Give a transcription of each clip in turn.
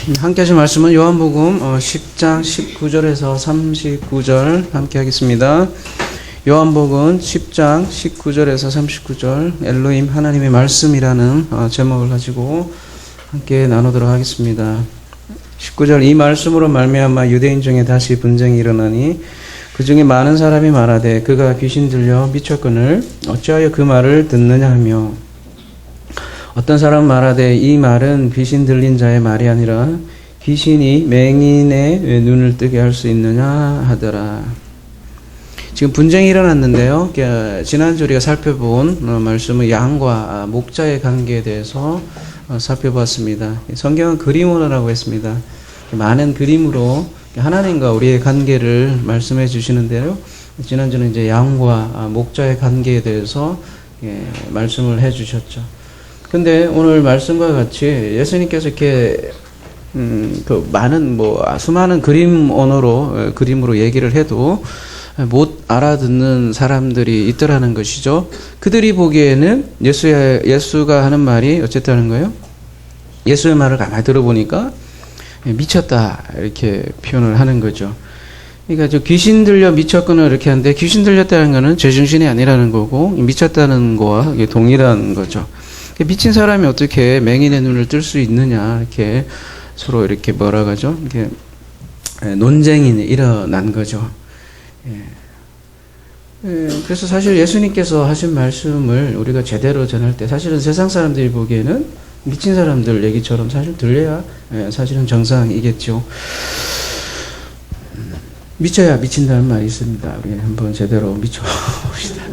함께 하실 말씀은 요한복음 10장 19절에서 39절 함께 하겠습니다. 요한복음 10장 19절에서 39절 엘로힘 하나님의 말씀이라는 제목을 가지고 함께 나누도록 하겠습니다. 19절 이 말씀으로 말미암아 유대인 중에 다시 분쟁이 일어나니 그 중에 많은 사람이 말하되 그가 귀신 들려 미쳤거늘 어찌하여 그 말을 듣느냐 하며 어떤 사람 말하되 이 말은 귀신 들린 자의 말이 아니라 귀신이 맹인의 눈을 뜨게 할 수 있느냐 하더라. 지금 분쟁이 일어났는데요. 지난주 우리가 살펴본 말씀은 양과 목자의 관계에 대해서 살펴봤습니다. 성경은 그림으로라고 했습니다. 많은 그림으로 하나님과 우리의 관계를 말씀해 주시는데요. 지난주는 이제 양과 목자의 관계에 대해서 말씀을 해 주셨죠. 근데 오늘 말씀과 같이 예수님께서 이렇게 많은 수많은 그림 언어로 그림으로 얘기를 해도 못 알아듣는 사람들이 있더라는 것이죠. 그들이 보기에는 예수가 하는 말이 어쨌든 하는 거예요. 예수의 말을 가만히 들어보니까 미쳤다 이렇게 표현을 하는 거죠. 그러니까 저 귀신 들려 미쳤거나 이렇게 하는데 귀신 들렸다는 거는 제정신이 아니라는 거고 미쳤다는 거와 동일한 거죠. 미친 사람이 어떻게 맹인의 눈을 뜰 수 있느냐 이렇게 서로 이렇게 뭐라 하죠? 이렇게 논쟁이 일어난 거죠. 그래서 사실 예수님께서 하신 말씀을 우리가 제대로 전할 때 사실은 세상 사람들이 보기에는 미친 사람들 얘기처럼 사실 들려야 사실은 정상이겠죠. 미쳐야 미친다는 말이 있습니다. 우리 한번 제대로 미쳐봅시다.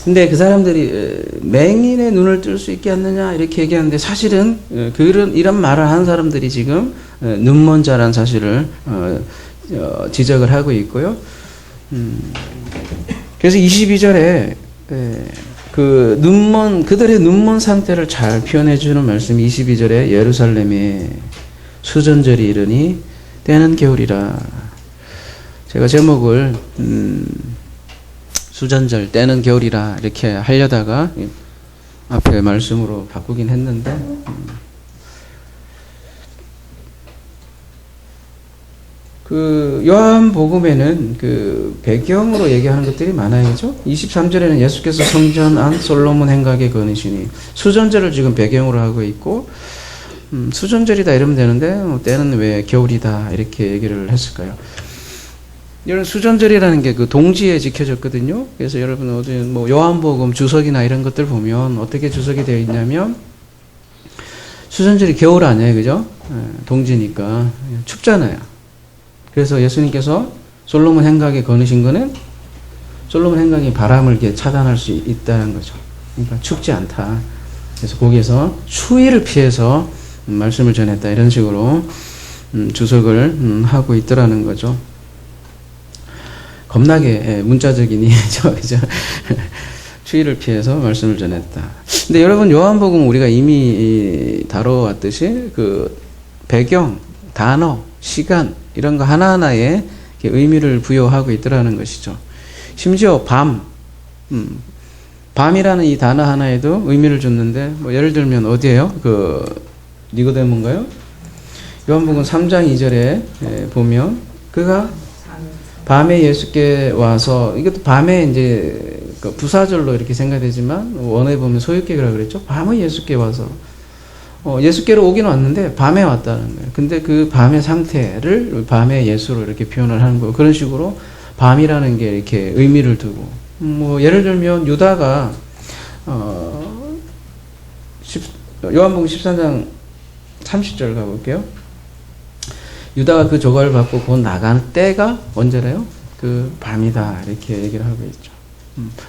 근데 그 사람들이 맹인의 눈을 뜰 수 있게 하느냐 이렇게 얘기하는데 사실은 이런 말을 하는 사람들이 지금 눈먼 자라는 사실을 지적을 하고 있고요. 그래서 22절에 그들의 눈먼 상태를 잘 표현해 주는 말씀이 22절에 예루살렘에 수전절이 이르니 때는 겨울이라. 제가 제목을 수전절 때는 겨울이라 이렇게 하려다가 앞에 말씀으로 바꾸긴 했는데 그 요한복음에는 그 배경으로 얘기하는 것들이 많아요. 그죠? 23절에는 예수께서 성전 안 솔로몬 행각에 거니시니 수전절을 지금 배경으로 하고 있고 수전절이다 이러면 되는데 때는 왜 겨울이다 이렇게 얘기를 했을까요? 이런 수전절이라는 게 그 동지에 지켜졌거든요. 그래서 여러분 어제 요한복음 주석이나 이런 것들 보면 어떻게 주석이 되어 있냐면 수전절이 겨울 아니에요, 그죠? 동지니까 춥잖아요. 그래서 예수님께서 솔로몬 행각에 거느신 거는 솔로몬 행각이 바람을 이렇게 차단할 수 있다는 거죠. 그러니까 춥지 않다. 그래서 거기에서 추위를 피해서 말씀을 전했다 이런 식으로 주석을 하고 있더라는 거죠. 겁나게 문자적인 이해죠. 그죠? 추위를 피해서 말씀을 전했다. 근데 여러분, 요한복음 우리가 이미 다뤄왔듯이 그 배경, 단어, 시간, 이런 거 하나하나에 의미를 부여하고 있더라는 것이죠. 심지어 밤이라는 이 단어 하나에도 의미를 줬는데, 예를 들면 어디에요? 니고데모인가요? 요한복음 3장 2절에 보면, 그가 밤에 예수께 와서, 이것도 밤에 이제 부사절로 이렇게 생각되지만 원어에 보면 소유격이라고 그랬죠. 밤에 예수께 와서 예수께로 오긴 왔는데 밤에 왔다는 거예요. 근데 그 밤의 상태를 밤에 예수로 이렇게 표현을 하는 거예요. 그런 식으로 밤이라는 게 이렇게 의미를 두고 예를 들면 유다가 요한복음 13장 30절 가볼게요. 유다가 그 조각을 받고 곧 나가는 때가 언제래요? 그 밤이다 이렇게 얘기를 하고 있죠.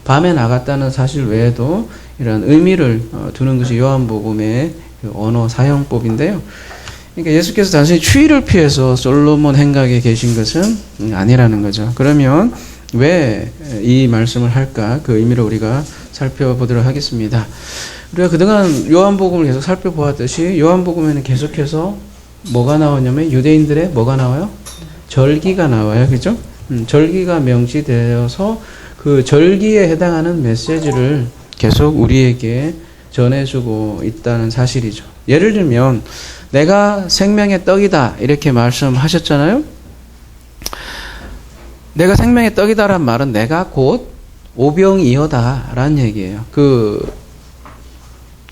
밤에 나갔다는 사실 외에도 이런 의미를 두는 것이 요한복음의 그 언어 사용법인데요. 그러니까 예수께서 단순히 추위를 피해서 솔로몬 행각에 계신 것은 아니라는 거죠. 그러면 왜 이 말씀을 할까? 그 의미를 우리가 살펴보도록 하겠습니다. 우리가 그동안 요한복음을 계속 살펴보았듯이 요한복음에는 계속해서 뭐가 나오냐면 유대인들의 뭐가 나와요? 절기가 나와요. 그죠? 절기가 명시되어서 그 절기에 해당하는 메시지를 계속 우리에게 전해주고 있다는 사실이죠. 예를 들면 내가 생명의 떡이다 이렇게 말씀하셨잖아요. 내가 생명의 떡이다란 말은 내가 곧 오병이어다 라는 얘기예요. 그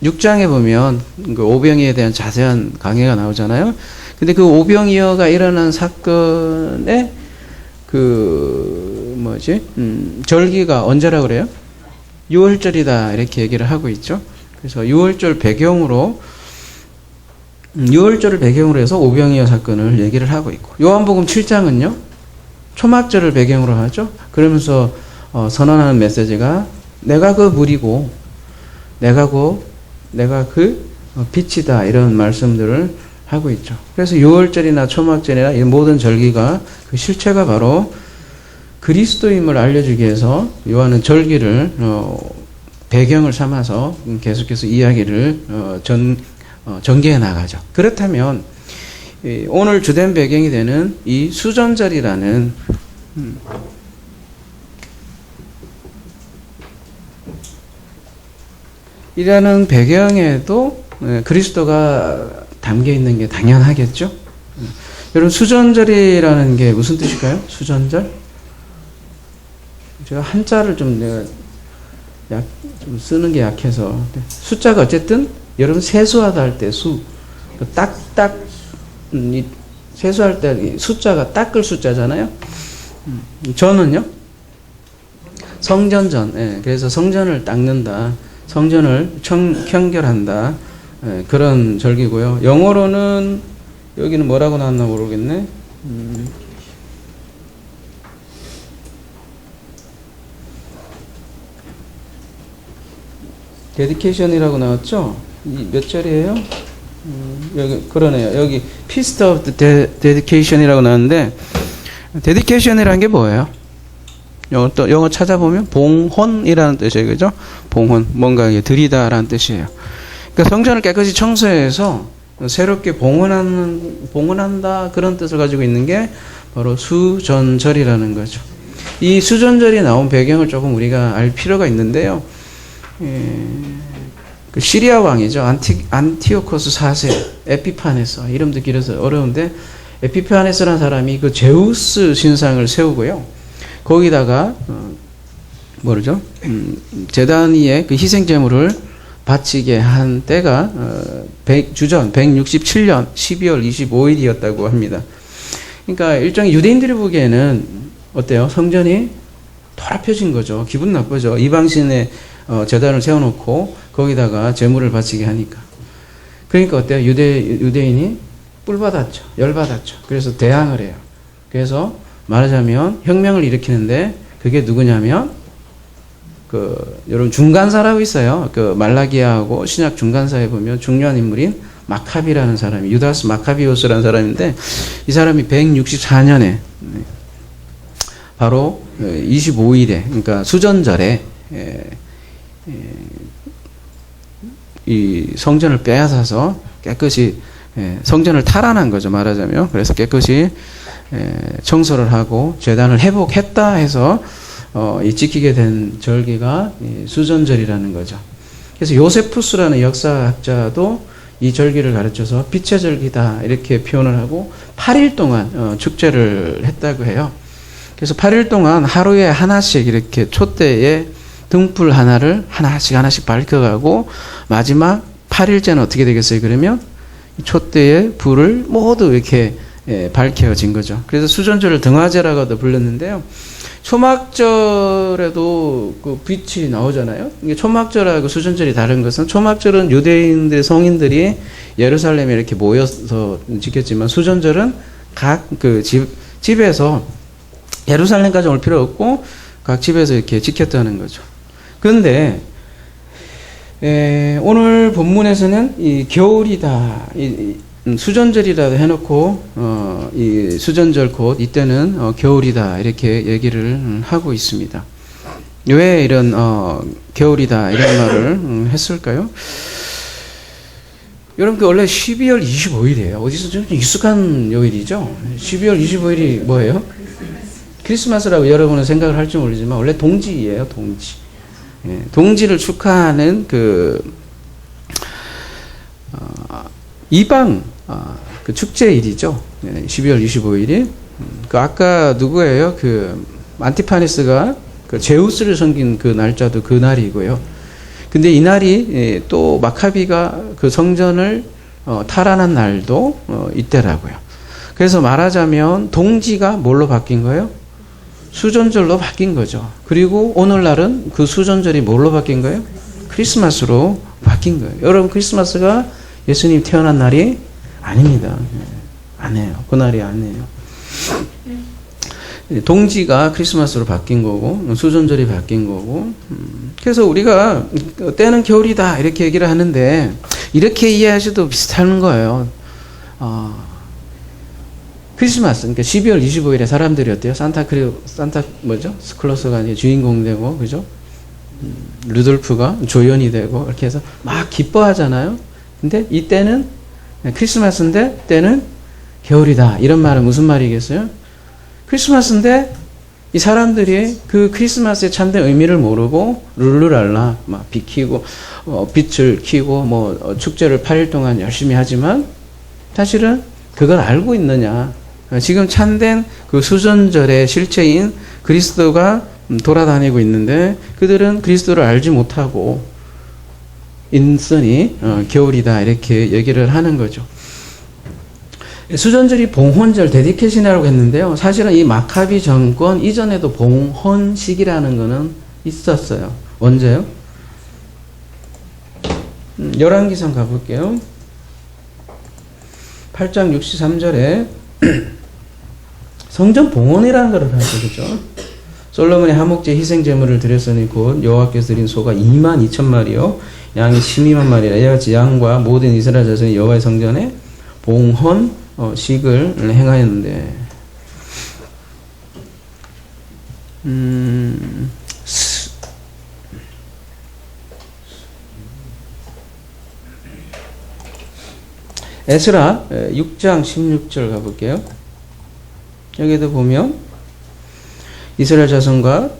6장에 보면 그 오병이에 대한 자세한 강의가 나오잖아요. 근데 그 오병이어가 일어난 사건의 절기가 언제라 그래요? 6월절이다 이렇게 얘기를 하고 있죠. 그래서 6월절 배경으로 6월절을 배경으로 해서 오병이어 사건을 얘기를 하고 있고, 요한복음 7장은요 초막절을 배경으로 하죠. 그러면서 선언하는 메시지가 내가 그 물이고 내가 그 빛이다 이런 말씀들을 하고 있죠. 그래서 6월절이나 초막절이나 이 모든 절기가 그 실체가 바로 그리스도임을 알려주기 위해서 요한은 절기를 배경을 삼아서 계속해서 이야기를 전개해 나가죠. 그렇다면 오늘 주된 배경이 되는 이 수전절이라는 이라는 배경에도 그리스도가 담겨 있는 게 당연하겠죠. 여러분 수전절이라는 게 무슨 뜻일까요? 수전절? 제가 한자를 좀 쓰는 게 약해서 숫자가 어쨌든 여러분 세수하다 할 때 딱딱 세수할 때 숫자가 닦을 숫자잖아요. 전은요? 성전전. 예, 그래서 성전을 닦는다. 성전을 청결한다. 예, 그런 절기고요. 영어로는 여기는 뭐라고 나왔나 모르겠네. 데디케이션이라고 나왔죠? 몇 절이에요? 여기 그러네요. 여기 Feast of the Dedication이라고 나왔는데, 데디케이션이라는 게 뭐예요? 영어 찾아보면 봉헌이라는 뜻이에요. 그죠? 봉헌, 뭔가 드리다라는 뜻이에요. 그러니까 성전을 깨끗이 청소해서 새롭게 봉헌한다 그런 뜻을 가지고 있는 게 바로 수전절이라는 거죠. 이 수전절이 나온 배경을 조금 우리가 알 필요가 있는데요. 그 시리아 왕이죠. 안티오코스 4세 에피파네스, 이름도 길어서 어려운데, 에피파네스라는 사람이 그 제우스 신상을 세우고요. 거기다가 제단 위에 그 희생 제물을 바치게 한 때가 주전 167년 12월 25일이었다고 합니다. 그러니까 일종의 유대인들이 보기에는 어때요? 성전이 더럽혀진 거죠. 기분 나쁘죠. 이방신의 제단을 세워놓고 거기다가 제물을 바치게 하니까. 그러니까 어때요? 유대인이 뿔받았죠. 열받았죠. 그래서 대항을 해요. 그래서 말하자면 혁명을 일으키는데, 그게 누구냐면 여러분 중간사라고 있어요. 그 말라기야하고 신약 중간사에 보면 중요한 인물인 마카비라는 사람이, 유다스 마카비오스라는 사람인데, 이 사람이 164년에 바로 25일에 그러니까 수전절에 이 성전을 빼앗아서 깨끗이 성전을 탈환한 거죠, 말하자면. 그래서 깨끗이 청소를 하고 제단을 회복했다 해서 이 지키게 된 절기가 수전절이라는 거죠. 그래서 요세푸스라는 역사학자도 이 절기를 가르쳐서 빛의 절기다 이렇게 표현을 하고 8일 동안 축제를 했다고 해요. 그래서 8일 동안 하루에 하나씩 이렇게 촛대에 등불 하나를 하나씩 밝혀가고, 마지막 8일째는 어떻게 되겠어요? 그러면 촛대에 불을 모두 이렇게 밝혀진 거죠. 그래서 수전절을 등화제라고도 불렀는데요. 초막절에도 그 빛이 나오잖아요. 이게 초막절하고 수전절이 다른 것은, 초막절은 유대인들 성인들이 예루살렘에 이렇게 모여서 지켰지만, 수전절은 각 그 집에서 예루살렘까지 올 필요 없고 각 집에서 이렇게 지켰다는 거죠. 그런데 오늘 본문에서는 이 겨울이다, 수전절이라도 해놓고 이 수전절 곧 이때는 겨울이다 이렇게 얘기를 하고 있습니다. 왜 이런 겨울이다 이런 말을 했을까요? 여러분, 원래 12월 25일이에요. 어디서 좀 익숙한 요일이죠. 12월 25일이 뭐예요? 크리스마스라고 여러분은 생각을 할지 모르지만 원래 동지예요. 동지. 동지를 축하하는 그 이방 그 축제일이죠. 12월 25일이. 그 아까 누구예요? 그 안티파네스가 그 제우스를 섬긴 그 날짜도 그 날이고요. 근데 이 날이 또 마카비가 그 성전을 탈환한 날도 이때라고요. 그래서 말하자면 동지가 뭘로 바뀐 거예요? 수전절로 바뀐 거죠. 그리고 오늘날은 그 수전절이 뭘로 바뀐 거예요? 크리스마스로 바뀐 거예요. 여러분, 크리스마스가 예수님 태어난 날이 아닙니다. 아니에요. 그 날이 아니에요. 동지가 크리스마스로 바뀐 거고 수전절이 바뀐 거고. 그래서 우리가 때는 겨울이다 이렇게 얘기를 하는데 이렇게 이해하셔도 비슷한 거예요. 크리스마스, 그러니까 12월 25일에 사람들이 어때요? 산타 클로스가 아니라 주인공 되고, 그죠? 루돌프가 조연이 되고, 이렇게 해서 막 기뻐하잖아요? 근데 이때는 크리스마스인데, 때는 겨울이다. 이런 말은 무슨 말이겠어요? 크리스마스인데, 이 사람들이 그 크리스마스의 참된 의미를 모르고, 룰루랄라, 막 비키고, 빛을 켜고, 축제를 8일 동안 열심히 하지만, 사실은 그걸 알고 있느냐? 지금 참된 그 수전절의 실체인 그리스도가 돌아다니고 있는데 그들은 그리스도를 알지 못하고 인선이 겨울이다 이렇게 얘기를 하는 거죠. 수전절이 봉헌절 데디케이션이라고 했는데요. 사실은 이 마카비 정권 이전에도 봉헌식이라는 거는 있었어요. 언제요? 열왕기상 가볼게요. 8장 63절에 성전 봉헌이라는 것을 하죠. 그죠? 솔로몬이 하목제 희생제물을 드렸으니 곧 여호와께서 드린 소가 22,000마리요 양이 12만 마리라. 이와 같이 양과 모든 이스라엘 자손이 여호와의 성전에 봉헌식을 행하였는데 에스라 6장 16절 가볼게요. 여기도 보면 이스라엘 자손과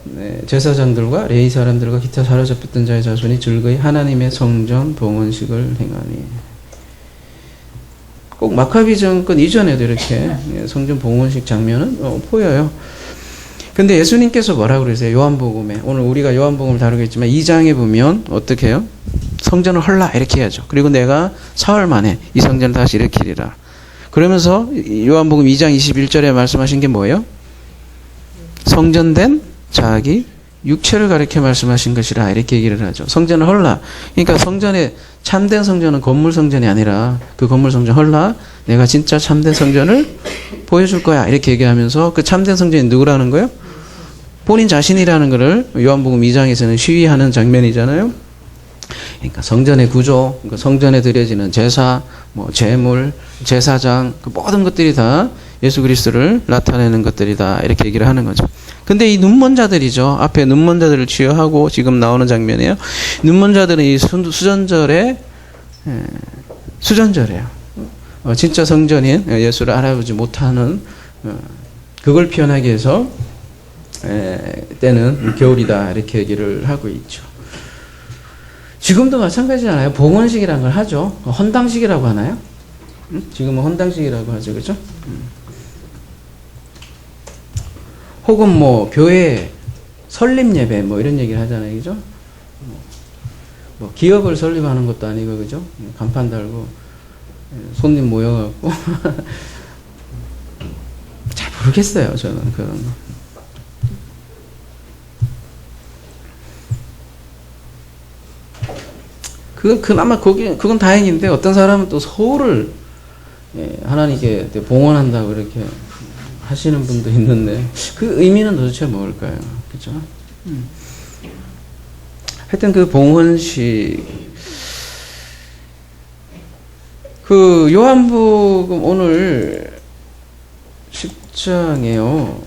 제사장들과 레위 사람들과 기타 사로잡혔던 자의 자손이 즐거이 하나님의 성전 봉헌식을 행하니. 꼭 마카비 정권 이전에도 이렇게 성전 봉헌식 장면은 보여요. 근데 예수님께서 뭐라고 그러세요? 요한복음에. 오늘 우리가 요한복음을 다루겠지만 2장에 보면 어떻게 해요? 성전을 헐라 이렇게 해야죠. 그리고 내가 사흘 만에 이 성전을 다시 일으키리라. 그러면서 요한복음 2장 21절에 말씀하신 게 뭐예요? 성전된 자기 육체를 가리켜 말씀하신 것이라 이렇게 얘기를 하죠. 성전을 헐라. 그러니까 성전에 참된 성전은 건물 성전이 아니라 그 건물 성전 헐라. 내가 진짜 참된 성전을 보여줄 거야. 이렇게 얘기하면서 그 참된 성전이 누구라는 거예요? 본인 자신이라는 것을 요한복음 2장에서는 시위하는 장면이잖아요. 그러니까 성전의 구조, 그러니까 성전에 드려지는 제사, 제물, 제사장, 그 모든 것들이 다 예수 그리스도를 나타내는 것들이다. 이렇게 얘기를 하는 거죠. 근데 이 눈먼 자들이죠. 앞에 눈먼 자들을 치유하고 지금 나오는 장면이에요. 눈먼 자들은 이 수전절에, 수전절이에요. 진짜 성전인 예수를 알아보지 못하는, 그걸 표현하기 위해서, 때는 겨울이다. 이렇게 얘기를 하고 있죠. 지금도 마찬가지잖아요. 봉헌식이라는 걸 하죠. 헌당식이라고 하나요? 지금은 헌당식이라고 하죠. 그죠? 혹은 교회 설립 예배 이런 얘기를 하잖아요. 그죠? 기업을 설립하는 것도 아니고, 그죠? 간판 달고 손님 모여갖고 잘 모르겠어요. 저는 그런 거. 그나마 그건 다행인데, 어떤 사람은 또 소를 하나님께 봉헌한다고 이렇게 하시는 분도 있는데, 그 의미는 도대체 뭘까요? 그죠? 하여튼 그 봉헌식, 그 요한복음 오늘 10장에요.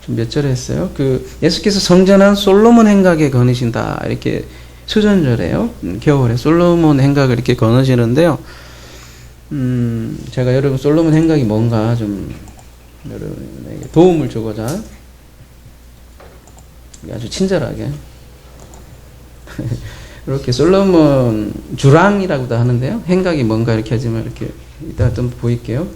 몇 절에 했어요? 그 예수께서 성전한 솔로몬 행각에 거느신다. 이렇게 수전절에요. 겨울에 솔로몬 행각을 이렇게 거느시는데요. 제가 여러분 솔로몬 행각이 뭔가 좀 여러분에게 도움을 주고자 아주 친절하게 이렇게 솔로몬 주랑이라고도 하는데요. 행각이 뭔가 이렇게 하지만 이렇게 이따 좀 보일게요.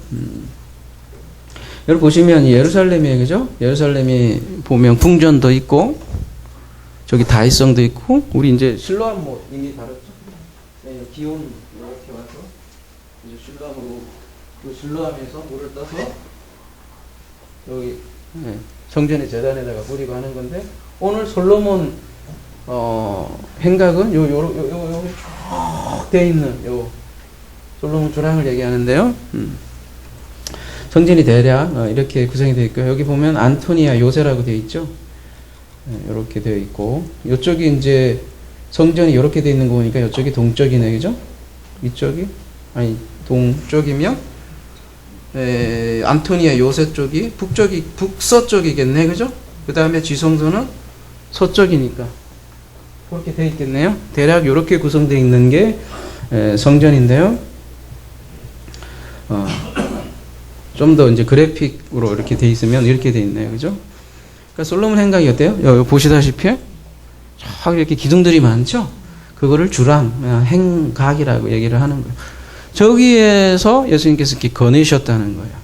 여러분 보시면 예루살렘이에요, 그죠? 예루살렘이 보면 궁전도 있고 저기 다윗성도 있고 우리 이제 실로암 뭐 이미 다뤘죠? 네, 기온 이렇게 와서 이제 실로암으로 그 실로암에서 물을 떠서 여기 네, 성전의 제단에다가 뿌리고 하는 건데 오늘 솔로몬 행각은 요 돼 있는 요 솔로몬 주랑을 얘기하는데요. 성전이 대략 이렇게 구성이 되어 있고요. 여기 보면 안토니아 요새라고 되어 있죠. 이렇게 되어 있고 이쪽이 이제 성전이 이렇게 되어 있는 거 보니까 이쪽이 동쪽이네, 그죠? 이쪽이 아니 동쪽이면 안토니아 요새 쪽이 북서쪽이겠네, 그죠? 그 다음에 지성소는 서쪽이니까 그렇게 되어 있겠네요. 대략 이렇게 구성되어 있는 게 성전인데요. 좀 더 이제 그래픽으로 이렇게 돼 있으면 이렇게 돼 있네요, 그죠? 그러니까 솔로몬 행각이 어때요? 여기 보시다시피 쫙 이렇게 기둥들이 많죠? 그거를 주랑, 행각이라고 얘기를 하는 거예요. 저기에서 예수님께서 이렇게 거느셨다는 거예요.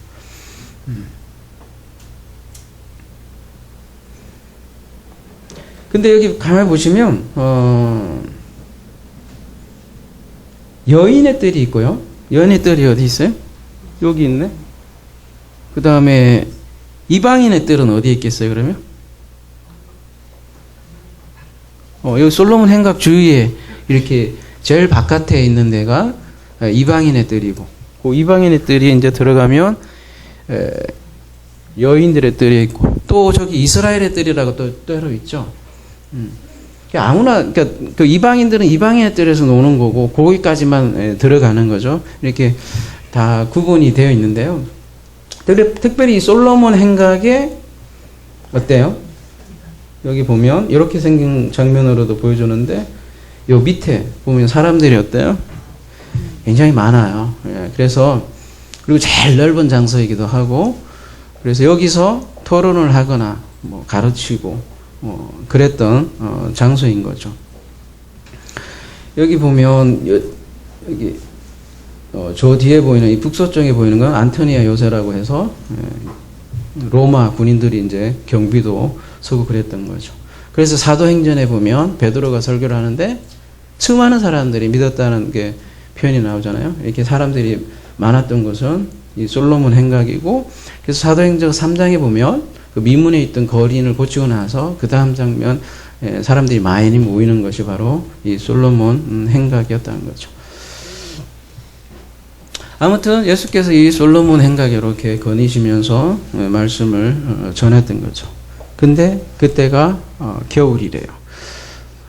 근데 여기 가만히 보시면, 여인의 뜰이 있고요. 여인의 뜰이 어디 있어요? 여기 있네. 그 다음에 이방인의 뜰은 어디에 있겠어요, 그러면? 여기 솔로몬 행각 주위에 이렇게 제일 바깥에 있는 데가 이방인의 뜰이고, 그 이방인의 뜰이 이제 들어가면 여인들의 뜰이 있고, 또 저기 이스라엘의 뜰이라고 또 따로 있죠. 아무나, 그러니까 그 이방인들은 이방인의 뜰에서 노는 거고, 거기까지만 들어가는 거죠. 이렇게 다 구분이 되어 있는데요. 특별히 이 솔로몬 행각에 어때요? 여기 보면 이렇게 생긴 장면으로도 보여주는데 요 밑에 보면 사람들이 어때요? 굉장히 많아요. 그래서 그리고 제일 넓은 장소이기도 하고 그래서 여기서 토론을 하거나 뭐 가르치고 그랬던 장소인 거죠. 여기 보면 여기 저 뒤에 보이는 이 북서쪽에 보이는 건 안토니아 요새라고 해서 로마 군인들이 이제 경비도 서고 그랬던 거죠. 그래서 사도행전에 보면 베드로가 설교를 하는데 수많은 사람들이 믿었다는 게 표현이 나오잖아요. 이렇게 사람들이 많았던 것은 이 솔로몬 행각이고 그래서 사도행전 3장에 보면 그 미문에 있던 거린을 고치고 나서 그 다음 장면 사람들이 많이 모이는 것이 바로 이 솔로몬 행각이었다는 거죠. 아무튼 예수께서 이 솔로몬 행각에 이렇게 거니시면서 말씀을 전했던 거죠. 근데 그때가 겨울이래요.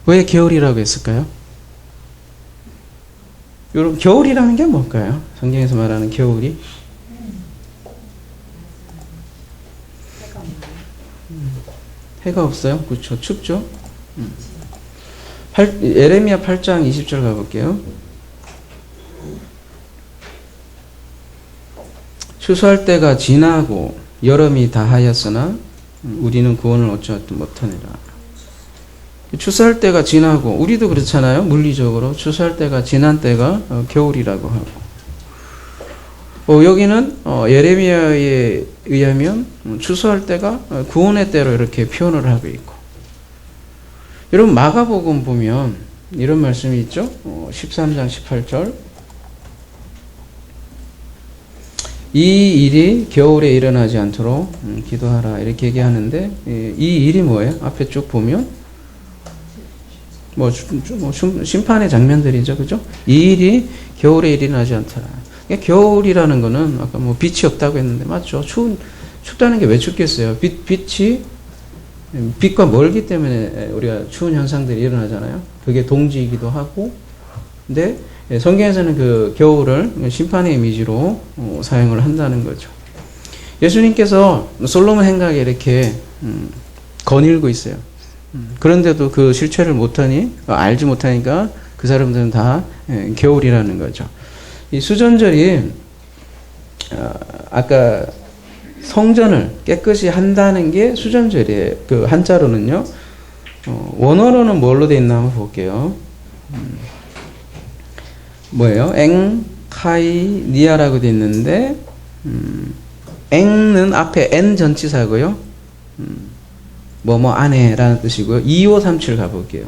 왜 겨울이라고 했을까요? 여러분 겨울이라는 게 뭘까요? 성경에서 말하는 겨울이? 해가 없어요? 그렇죠. 춥죠? 예레미야 8장 20절 가볼게요. 추수할 때가 지나고 여름이 다하였으나 우리는 구원을 얻지 못하니라. 추수할 때가 지나고 우리도 그렇잖아요. 물리적으로 추수할 때가 지난 때가 겨울이라고 하고 여기는 예레미야에 의하면 추수할 때가 구원의 때로 이렇게 표현을 하고 있고 여러분 마가복음 보면 이런 말씀이 있죠. 13장 18절 이 일이 겨울에 일어나지 않도록 기도하라 이렇게 얘기하는데 이 일이 뭐예요? 앞에 쭉 보면 뭐 심판의 장면들이죠, 그죠? 이 일이 겨울에 일어나지 않더라. 겨울이라는 거는 아까 뭐 빛이 없다고 했는데 맞죠? 춥다는 게 왜 춥겠어요? 빛과 멀기 때문에 우리가 추운 현상들이 일어나잖아요. 그게 동지이기도 하고, 근데 성경에서는 그 겨울을 심판의 이미지로 사용을 한다는 거죠. 예수님께서 솔로몬 행각에 이렇게 거닐고 있어요. 그런데도 그 실체를 못하니 알지 못하니까 그 사람들은 다 겨울이라는 거죠. 이 수전절이 아까 성전을 깨끗이 한다는 게 수전절이에요. 그 한자로는요. 원어로는 뭘로 돼 있나 한번 볼게요. 뭐예요? 엥카이니아라고 돼 있는데 엥는 앞에 n 전치사고요. 뭐뭐 안에라는 뜻이고요. 2537 가볼게요.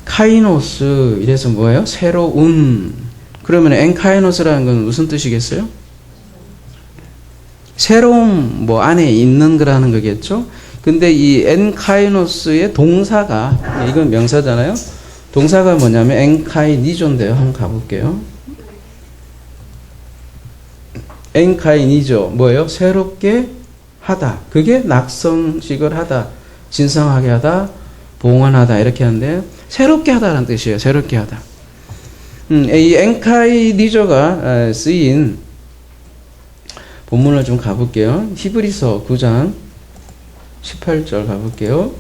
카이노스 이래서 뭐예요? 새로운. 그러면 엔카이노스라는 건 무슨 뜻이겠어요? 새로운 뭐 안에 있는 거라는 거겠죠. 근데 이 엔카이노스의 동사가, 이건 명사잖아요. 동사가 뭐냐면 엔카이니조인데요. 한번 가볼게요. 엔카이니조 뭐예요? 새롭게 하다. 그게 낙성식을 하다, 진성하게 하다, 봉헌하다 이렇게 하는데 새롭게 하다라는 뜻이에요. 새롭게 하다. 이 엔카이니조가 쓰인 본문을 좀 가볼게요. 히브리서 9장 18절 가볼게요.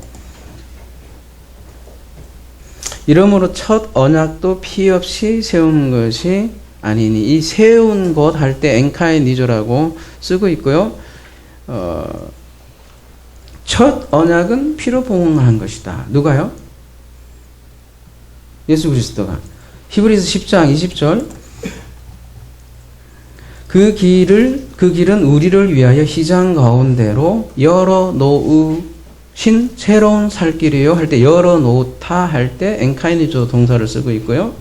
이러므로 첫 언약도 피 없이 세운 것이 아니니, 이 세운 것 할 때 엔카이니조라고 쓰고 있고요. 첫 언약은 피로 봉헌한 것이다. 누가요? 예수 그리스도가. 히브리서 10장 20절. 그 길은 우리를 위하여 희장 가운데로 열어 놓으신 새로운 살 길이요 할 때, 열어 놓다 할 때 엔카이니조 동사를 쓰고 있고요.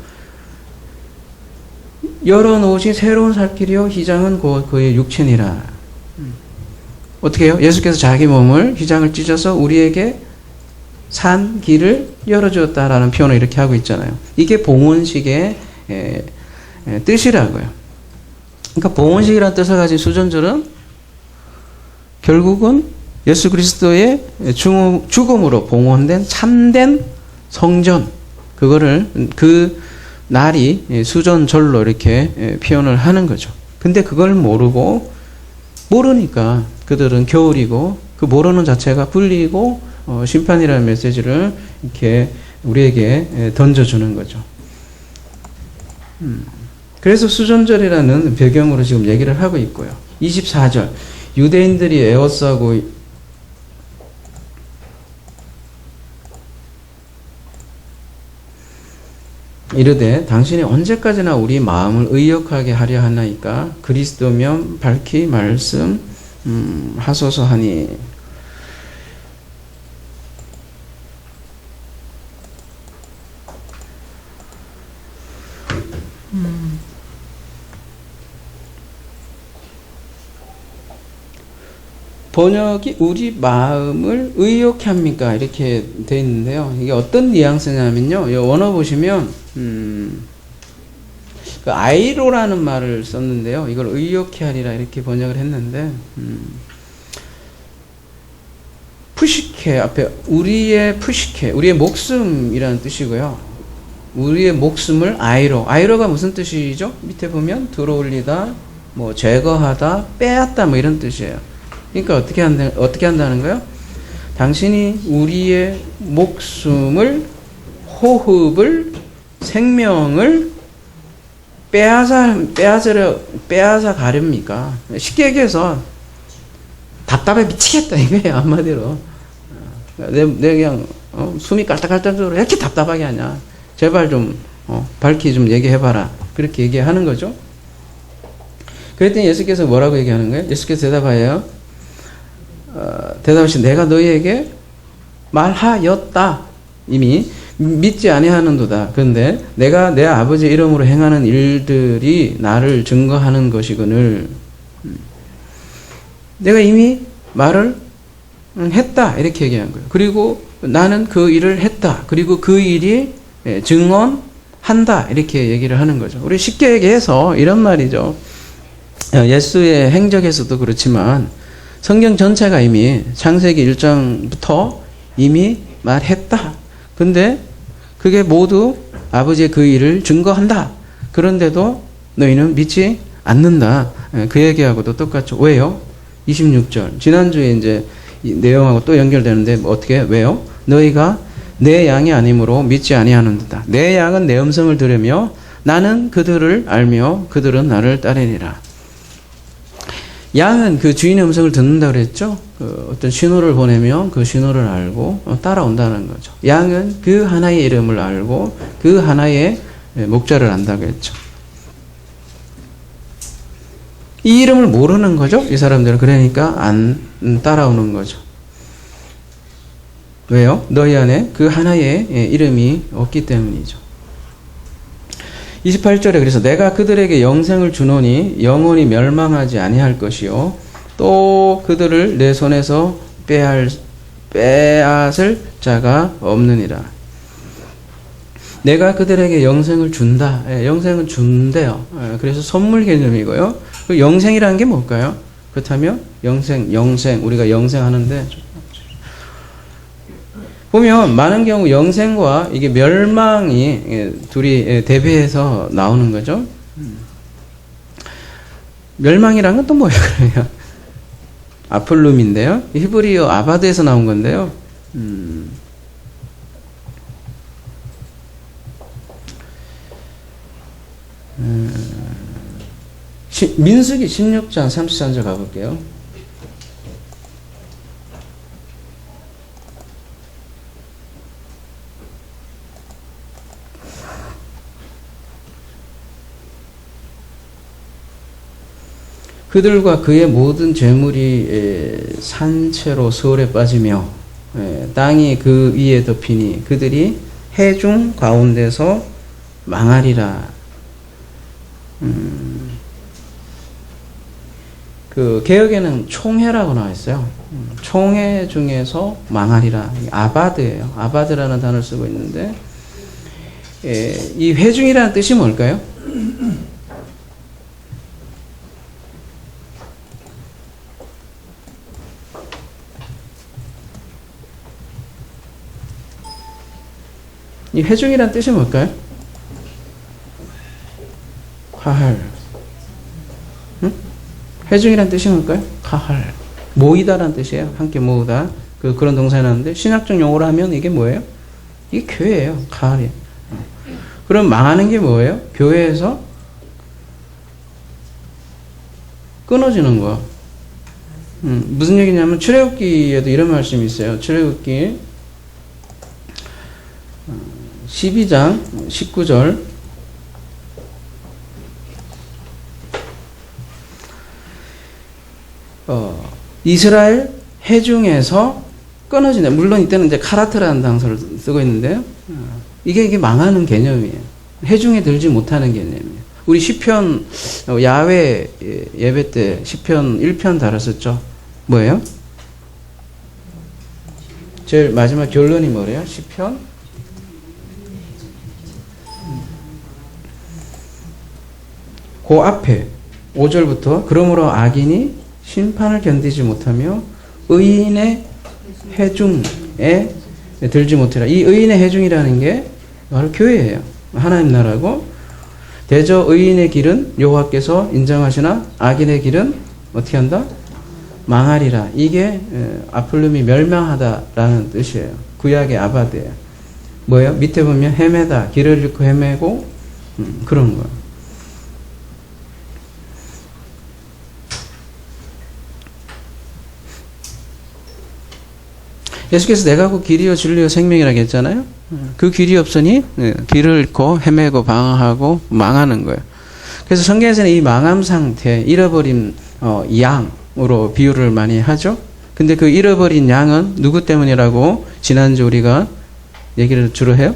열어 놓으신 새로운 살 길이요 희장은 곧 그의 육체니라. 어떻게 해요? 예수께서 자기 몸을, 휘장을 찢어서 우리에게 산 길을 열어주었다라는 표현을 이렇게 하고 있잖아요. 이게 봉헌식의 뜻이라고요. 그러니까 봉헌식이라는 뜻을 가진 수전절은 결국은 예수 그리스도의 죽음으로 봉헌된 참된 성전, 그거를 그 날이 수전절로 이렇게 표현을 하는 거죠. 근데 그걸 모르니까 그들은 겨울이고, 그 모르는 자체가 불리고 심판이라는 메시지를 이렇게 우리에게 던져주는 거죠. 그래서 수전절이라는 배경으로 지금 얘기를 하고 있고요. 24절. 유대인들이 에워싸고 이르되 당신이 언제까지나 우리 마음을 의역하게 하려 하나이까? 그리스도면 밝히 말씀하소서 하니. 번역이 우리 마음을 의욕케 합니까? 이렇게 돼 있는데요. 이게 어떤 뉘앙스냐면요. 이 원어 보시면 그 아이로라는 말을 썼는데요. 이걸 의욕케 하리라 이렇게 번역을 했는데 푸시케 앞에 우리의 푸시케, 우리의 목숨이라는 뜻이고요. 우리의 목숨을 아이로가 무슨 뜻이죠? 밑에 보면 들어올리다, 뭐 제거하다, 빼앗다 뭐 이런 뜻이에요. 그러니까 어떻게 한다는 거예요? 당신이 우리의 목숨을, 호흡을, 생명을 빼앗아 가렵니까? 쉽게 얘기해서 답답해 미치겠다 이거예요. 한마디로. 내 그냥 숨이 깔딱깔딱으로 이렇게 답답하게 하냐. 제발 좀 밝히 좀 얘기해봐라. 그렇게 얘기하는 거죠. 그랬더니 예수께서 뭐라고 얘기하는 거예요? 예수께서 대답하여요. 대답하시 내가 너희에게 말하였다. 이미 믿지 아니하는도다. 그런데 내가 내 아버지 이름으로 행하는 일들이 나를 증거하는 것이거늘 내가 이미 말을 했다. 이렇게 얘기한 거예요. 그리고 나는 그 일을 했다. 그리고 그 일이 증언한다. 이렇게 얘기를 하는 거죠. 우리 쉽게 얘기해서 이런 말이죠. 예수의 행적에서도 그렇지만 성경 전체가 이미 창세기 1장부터 이미 말했다. 근데 그게 모두 아버지의 그 일을 증거한다. 그런데도 너희는 믿지 않는다. 그 얘기하고도 똑같죠. 왜요? 26절. 지난주에 이제 이 내용하고 또 연결되는데 어떻게 왜요? 너희가 내 양이 아니므로 믿지 아니하는도다. 내 양은 내 음성을 들으며 나는 그들을 알며 그들은 나를 따르리라. 양은 그 주인의 음성을 듣는다 그랬죠. 그 어떤 신호를 보내면 그 신호를 알고 따라온다는 거죠. 양은 그 하나의 이름을 알고 그 하나의 목자를 안다고 했죠. 이 이름을 모르는 거죠. 이 사람들은. 그러니까 안 따라오는 거죠. 왜요? 너희 안에 그 하나의 이름이 없기 때문이죠. 28절에 그래서 내가 그들에게 영생을 주노니 영원히 멸망하지 아니할 것이요 또 그들을 내 손에서 빼앗을 자가 없느니라. 내가 그들에게 영생을 준다. 영생은 준대요. 그래서 선물 개념이고요. 그 영생이라는 게 뭘까요? 그렇다면 영생 우리가 영생하는데 보면 많은 경우 영생과 이게 멸망이 둘이 대비해서 나오는 거죠. 멸망이란 건 또 뭐예요, 그러면? 아플룸인데요. 히브리어 아바드에서 나온 건데요. 민수기 16장 33절 가볼게요. 그들과 그의 모든 재물이 산채로 서울에 빠지며 땅이 그 위에 덮이니 그들이 해중 가운데서 망하리라. 그 개역에는 총회라고 나와 있어요. 총회 중에서 망하리라. 아바드예요. 아바드라는 단어를 쓰고 있는데 이 회중이라는 뜻이 뭘까요? 이 회중이란 뜻이 뭘까요? 가할. 응? 회중이란 뜻이 뭘까요? 가할. 모이다란 뜻이에요. 함께 모으다. 그런 동사에 나왔는데 신학적 용어로 하면 이게 뭐예요? 이게 교회예요. 가할이에요. 그럼 망하는 게 뭐예요? 교회에서 끊어지는 거. 무슨 얘기냐면 출애굽기에도 이런 말씀이 있어요. 출애굽기 12장 19절 이스라엘 회중에서 끊어지네. 물론 이때는 이제 카라트라는 단서를 쓰고 있는데요. 이게 망하는 개념이에요. 회중에 들지 못하는 개념이에요. 우리 시편 야외 예배 때 시편 1편 다뤘었죠. 뭐예요? 제일 마지막 결론이 뭐래요? 시편 그 앞에 5절부터 그러므로 악인이 심판을 견디지 못하며 의인의 회중에 들지 못해라. 이 의인의 회중이라는 게 바로 교회예요. 하나님 나라고 대저 의인의 길은 여호와께서 인정하시나 악인의 길은 어떻게 한다? 망하리라. 이게 아플룸이 멸망하다라는 뜻이에요. 구약의 아바드예요. 뭐예요? 밑에 보면 헤매다. 길을 잃고 헤매고 그런 거예요. 예수께서 내가 그 길이요 진리요 생명이라고 했잖아요. 그 길이 없으니 길을 잃고 헤매고 방황하고 망하는 거예요. 그래서 성경에서는 이 망함 상태, 잃어버린 양으로 비유를 많이 하죠. 근데 그 잃어버린 양은 누구 때문이라고 지난주 우리가 얘기를 주로 해요?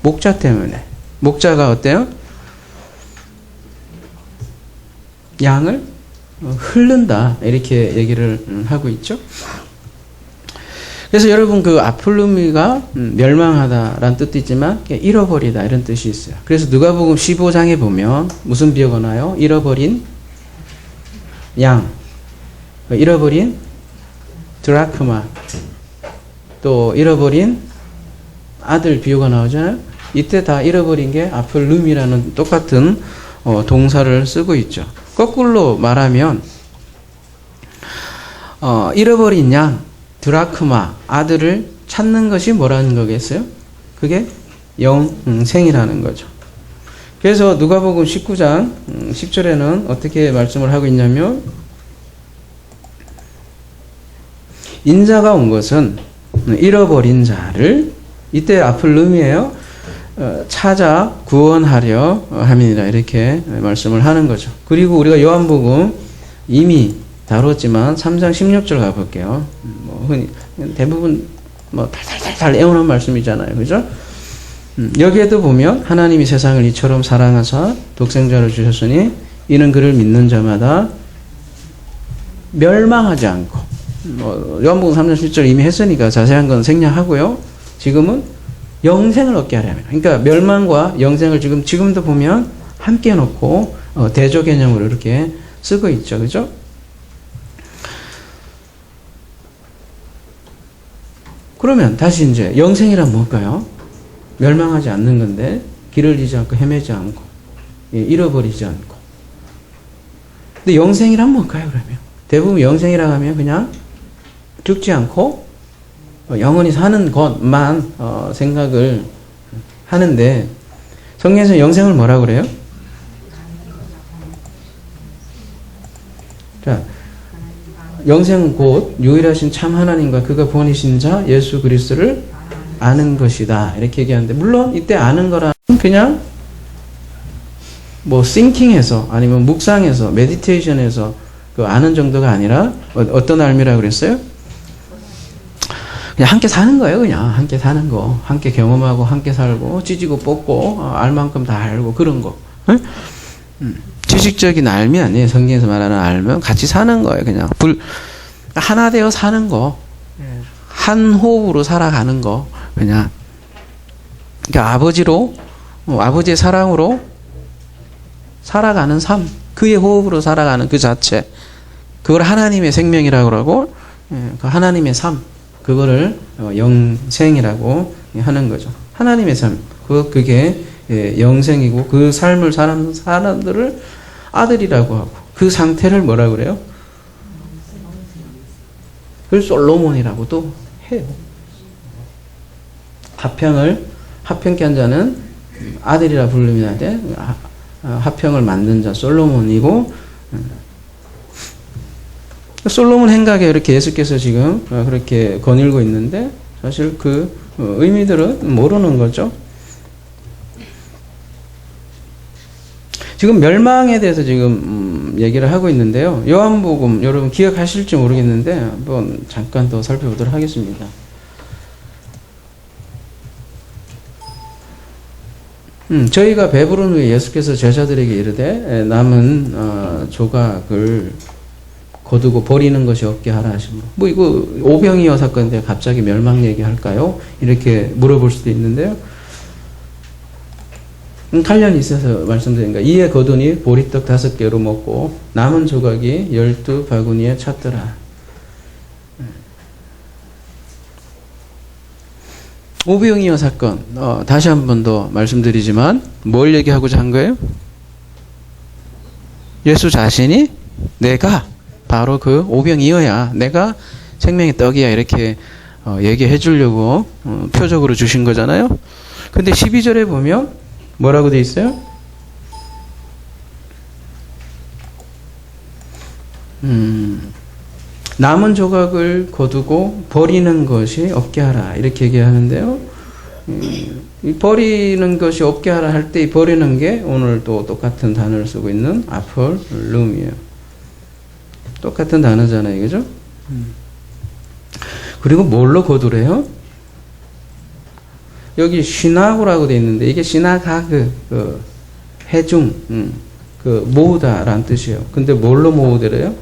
목자 때문에. 목자가 어때요? 양을 흐른다 이렇게 얘기를 하고 있죠. 그래서 여러분 그 아플루미가 멸망하다라는 뜻도 있지만 잃어버리다 이런 뜻이 있어요. 그래서 누가복음 15장에 보면 무슨 비유가 나요? 잃어버린 양, 잃어버린 드라크마, 또 잃어버린 아들 비유가 나오잖아요. 이때 다 잃어버린 게 아플룸이라는 똑같은 동사를 쓰고 있죠. 거꾸로 말하면 잃어버린 양, 드라크마, 아들을 찾는 것이 뭐라는 거겠어요? 그게 영생이라는 거죠. 그래서 누가복음 19장 10절에는 어떻게 말씀을 하고 있냐면 인자가 온 것은 잃어버린 자를, 이때 아플룸이에요. 찾아 구원하려 함이니라, 이렇게 말씀을 하는 거죠. 그리고 우리가 요한복음 이미 다뤘지만 3장 16절 가볼게요. 흔히 대부분 달달달달 애우는 말씀이잖아요, 그죠? 여기에도 보면 하나님이 세상을 이처럼 사랑하사 독생자를 주셨으니 이는 그를 믿는 자마다 멸망하지 않고, 요한복음 3장 17절 이미 했으니까 자세한 건 생략하고요. 지금은 영생을 얻게 하려 합니다. 그러니까 멸망과 영생을 지금도 보면 함께 놓고 대조 개념으로 이렇게 쓰고 있죠, 그죠? 그러면 다시 이제 영생이란 뭘까요? 멸망하지 않는 건데 길을 잃지 않고 헤매지 않고 잃어버리지 않고. 근데 영생이란 뭘까요, 그러면? 대부분 영생이라고 하면 그냥 죽지 않고 영원히 사는 것만 생각을 하는데, 성경에서 영생을 뭐라고 그래요? 자, 영생은 곧 유일하신 참 하나님과 그가 본이신 자 예수 그리스도를 아는 것이다, 이렇게 얘기하는데, 물론 이때 아는 거란 그냥 thinking해서 아니면 묵상해서 메디테이션해서 그 아는 정도가 아니라 어떤 알미라고 그랬어요? 그냥 함께 사는 거예요. 그냥 함께 사는 거, 함께 경험하고 함께 살고 찢고 뽑고 알 만큼 다 알고 그런 거. 지식적인 알미 아니에요. 성경에서 말하는 알면 같이 사는 거예요. 그냥 하나 되어 사는 거, 한 호흡으로 살아가는 거, 그냥. 그러니까 아버지의 사랑으로 살아가는 삶, 그의 호흡으로 살아가는 그 자체, 그걸 하나님의 생명이라고 그러고, 그 하나님의 삶, 그거를 영생이라고 하는 거죠. 하나님의 삶, 그게 영생이고, 그 삶을 사는 사람들을 아들이라고 하고, 그 상태를 뭐라고 그래요? 그걸 솔로몬이라고도 해요. 하평케 한 자는 아들이라 부르는데, 하평을 만든 자 솔로몬이고, 솔로몬 행각에 이렇게 예수께서 지금 그렇게 거닐고 있는데, 사실 그 의미들은 모르는 거죠. 지금 멸망에 대해서 지금 얘기를 하고 있는데요. 요한복음 여러분 기억하실지 모르겠는데 한번 잠깐 더 살펴보도록 하겠습니다. 저희가 배부른 후에 예수께서 제자들에게 이르되 남은 조각을 거두고 버리는 것이 없게 하라 하시고, 이거 오병이어 사건인데 갑자기 멸망 얘기할까요? 이렇게 물어볼 수도 있는데요. 관련이 있어서 말씀드립니다. 이에 거두니 보리떡 5개로 먹고 남은 조각이 12바구니에 찼더라. 오병이어 사건, 다시 한 번 더 말씀드리지만 뭘 얘기하고자 한 거예요? 예수 자신이 내가 바로 그 오병이어야, 내가 생명의 떡이야, 이렇게 얘기해 주려고 표적으로 주신 거잖아요. 근데 12절에 보면 뭐라고 돼 있어요? 남은 조각을 거두고 버리는 것이 없게 하라, 이렇게 얘기하는데요. 이 버리는 것이 없게 하라 할 때 이 버리는 게 오늘 또 똑같은 단어를 쓰고 있는 아폴룸이에요. 똑같은 단어잖아요, 그죠? 그리고 뭘로 거두래요? 여기 시나고라고 되어 있는데, 이게 시나가그, 해중, 모으다라는 뜻이에요. 근데 뭘로 모으더래요?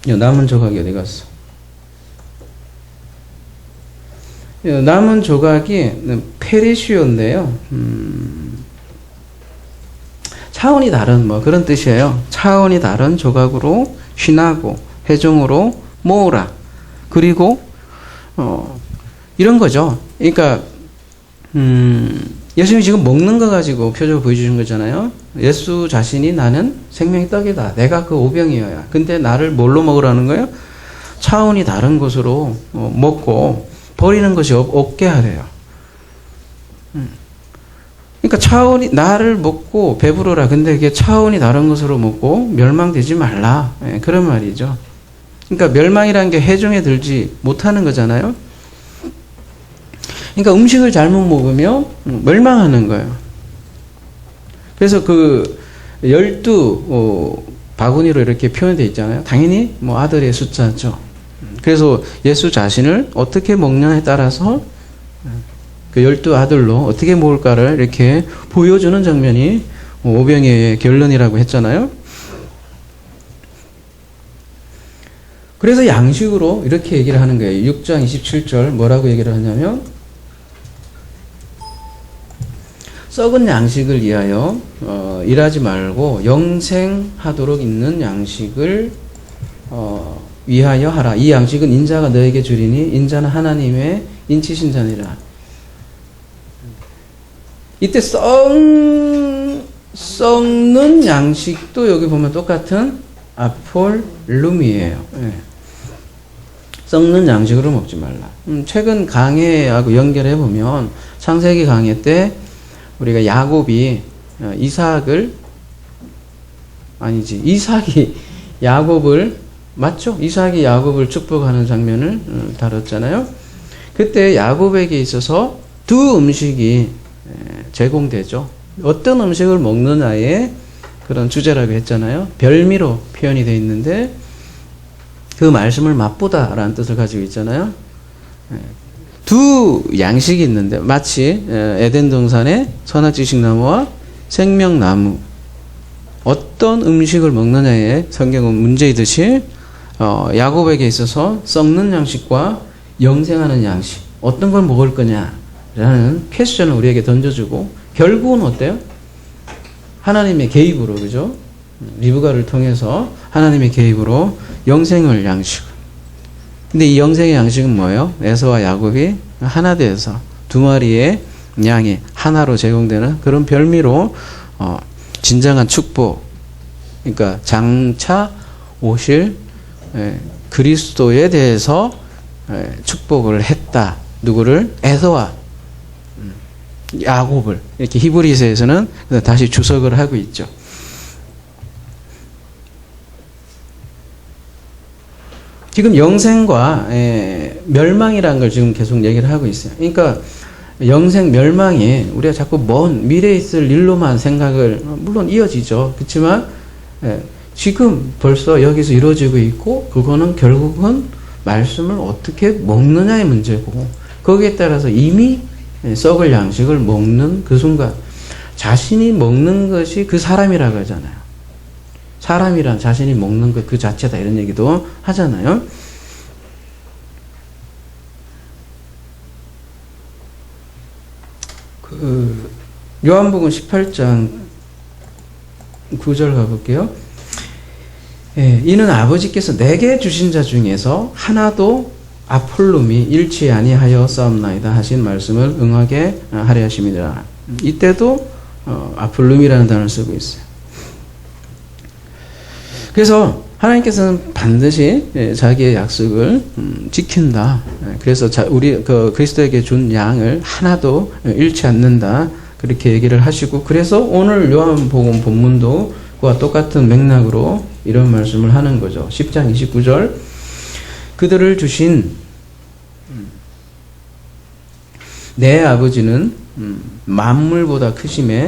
남은 조각이 어디 갔어? 남은 조각이 페리시오인데요. 차원이 다른 그런 뜻이에요. 차원이 다른 조각으로 쉬나고 회중으로 모으라. 그리고 이런 거죠. 그러니까 예수님이 지금 먹는 거 가지고 표적을 보여주신 거잖아요. 예수 자신이 나는 생명의 떡이다. 내가 그 오병이어야. 근데 나를 뭘로 먹으라는 거예요? 차원이 다른 것으로 먹고 버리는 것이 없게 하래요. 그러니까 차원이 나를 먹고 배부르라. 근데 그게 차원이 다른 것으로 먹고 멸망되지 말라. 예, 그런 말이죠. 그러니까 멸망이라는 게 해중에 들지 못하는 거잖아요. 그러니까 음식을 잘못 먹으면 멸망하는 거예요. 그래서 그 12 바구니로 이렇게 표현되어 있잖아요. 당연히 뭐 아들의 숫자죠. 그래서 예수 자신을 어떻게 먹냐에 따라서 그 12 아들로 어떻게 먹을까를 이렇게 보여주는 장면이 오병이의 결론이라고 했잖아요. 그래서 양식으로 이렇게 얘기를 하는 거예요. 6장 27절 뭐라고 얘기를 하냐면 썩은 양식을 위하여 일하지 말고 영생하도록 있는 양식을 위하여 하라. 이 양식은 인자가 너에게 주리니 인자는 하나님의 인치신 자니라. 이때 썩는 양식도 여기 보면 똑같은 아폴룸이에요. 예. 썩는 양식으로 먹지 말라. 최근 강해하고 연결해 보면 창세기 강해 때 우리가 야곱이 이삭이 야곱을 맞죠? 이삭이 야곱을 축복하는 장면을 다뤘잖아요. 그때 야곱에게 있어서 두 음식이 제공되죠. 어떤 음식을 먹느냐의 그런 주제라고 했잖아요. 별미로 표현이 되어 있는데 그 말씀을 맛보다라는 뜻을 가지고 있잖아요. 두 양식이 있는데 마치 에덴 동산의 선악지식나무와 생명나무 어떤 음식을 먹느냐에 성경은 문제이듯이 야곱에게 있어서 썩는 양식과 영생하는 양식 어떤 걸 먹을 거냐라는 퀘스천을 우리에게 던져주고 결국은 어때요? 하나님의 개입으로 그죠? 리브가를 통해서 하나님의 개입으로 영생을 양식. 근데 이 영생의 양식은 뭐예요? 에서와 야곱이 하나 되어서 두 마리의 양이 하나로 제공되는 그런 별미로 진정한 축복. 그러니까 장차 오실 그리스도에 대해서 축복을 했다. 누구를? 에서와 야곱을. 이렇게 히브리서에서는 다시 주석을 하고 있죠. 지금 영생과 멸망이라는 걸 지금 계속 얘기를 하고 있어요. 그러니까 영생, 멸망이 우리가 자꾸 먼 미래에 있을 일로만 생각을 물론 이어지죠. 그렇지만 지금 벌써 여기서 이루어지고 있고 그거는 결국은 말씀을 어떻게 먹느냐의 문제고 거기에 따라서 이미 썩을 양식을 먹는 그 순간 자신이 먹는 것이 그 사람이라고 하잖아요. 사람이란 자신이 먹는 것 그 자체다 이런 얘기도 하잖아요. 요한복음 18장 9절 가볼게요. 이는 아버지께서 내게 주신 자 중에서 하나도 아폴룸이 잃지 아니하여 싸움나이다 하신 말씀을 응하게 하려 하심이니라. 이때도 아폴룸이라는 단어를 쓰고 있어요. 그래서 하나님께서는 반드시 자기의 약속을 지킨다. 그래서 우리 그리스도에게 준 양을 하나도 잃지 않는다. 그렇게 얘기를 하시고 그래서 오늘 요한복음 본문도와 똑같은 맥락으로 이런 말씀을 하는 거죠. 10장 29절 그들을 주신 내 아버지는 만물보다 크심에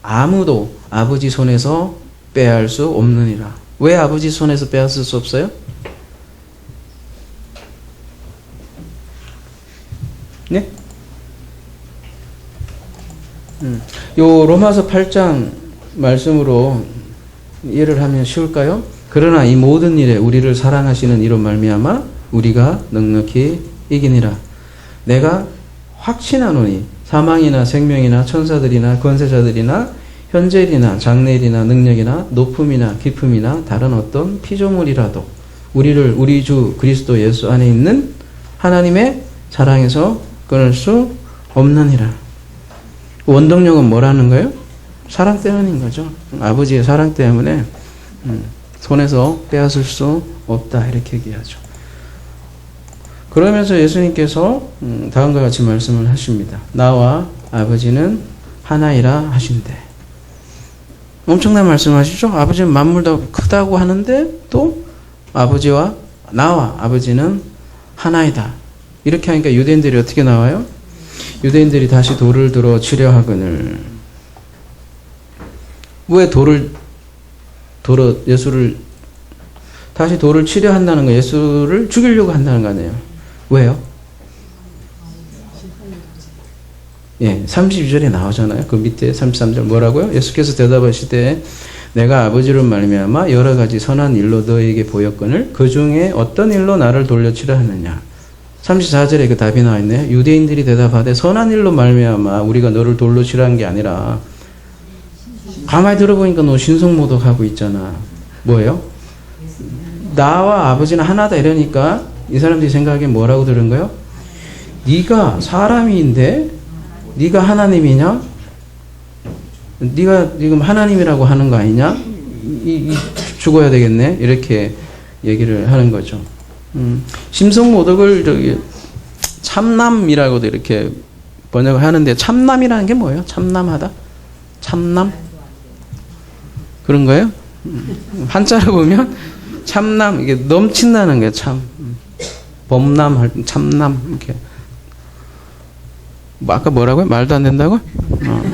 아무도 아버지 손에서 빼앗을 수 없느니라. 왜 아버지 손에서 빼앗을 수 없어요? 네? 요 로마서 8장 말씀으로 이해를 하면 쉬울까요? 그러나 이 모든 일에 우리를 사랑하시는 이로 말미암아 우리가 넉넉히 이기니라. 내가 확신하노니 사망이나 생명이나 천사들이나 권세자들이나 현재일이나 장래일이나 능력이나 높음이나 깊음이나 다른 어떤 피조물이라도 우리를 우리 주 그리스도 예수 안에 있는 하나님의 사랑에서 끊을 수 없느니라. 원동력은 뭐라는 거예요? 사랑 때문인 거죠. 아버지의 사랑 때문에 손에서 빼앗을 수 없다 이렇게 얘기하죠. 그러면서 예수님께서 다음과 같이 말씀을 하십니다. 나와 아버지는 하나이라 하신대. 엄청난 말씀하시죠? 아버지는 만물도 크다고 하는데 또 아버지와 나와 아버지는 하나이다. 이렇게 하니까 유대인들이 어떻게 나와요? 유대인들이 다시 돌을 들어 치려 하거늘. 왜 예수를 다시 돌을 치려 한다는 거, 예수를 죽이려고 한다는 거 아니에요? 왜요? 예, 32절에 나오잖아요. 그 밑에 33절 뭐라고요? 예수께서 대답하시되 내가 아버지를 말미암아 여러 가지 선한 일로 너에게 보였거늘 그 중에 어떤 일로 나를 돌려치려 하느냐. 34절에 그 답이 나와 있네요. 유대인들이 대답하되 선한 일로 말미암아 우리가 너를 돌로 치려 한 게 아니라. 가만히 들어보니까 너 신성모독하고 있잖아. 뭐예요? 나와 아버지는 하나다 이러니까 이 사람들이 생각하기엔 뭐라고 들은 거예요? 네가 사람인데 네가 하나님이냐? 네가 지금 하나님이라고 하는 거 아니냐? 죽어야 되겠네. 이렇게 얘기를 하는 거죠. 심성모독을 저기 참남이라고도 이렇게 번역을 하는데 참남이라는 게 뭐예요? 참남하다? 참남? 그런 거예요? 한자로 보면 참남, 이게 넘친다는 거예요. 참 범람할 참남 이렇게. 아까 뭐라고요? 말도 안 된다고?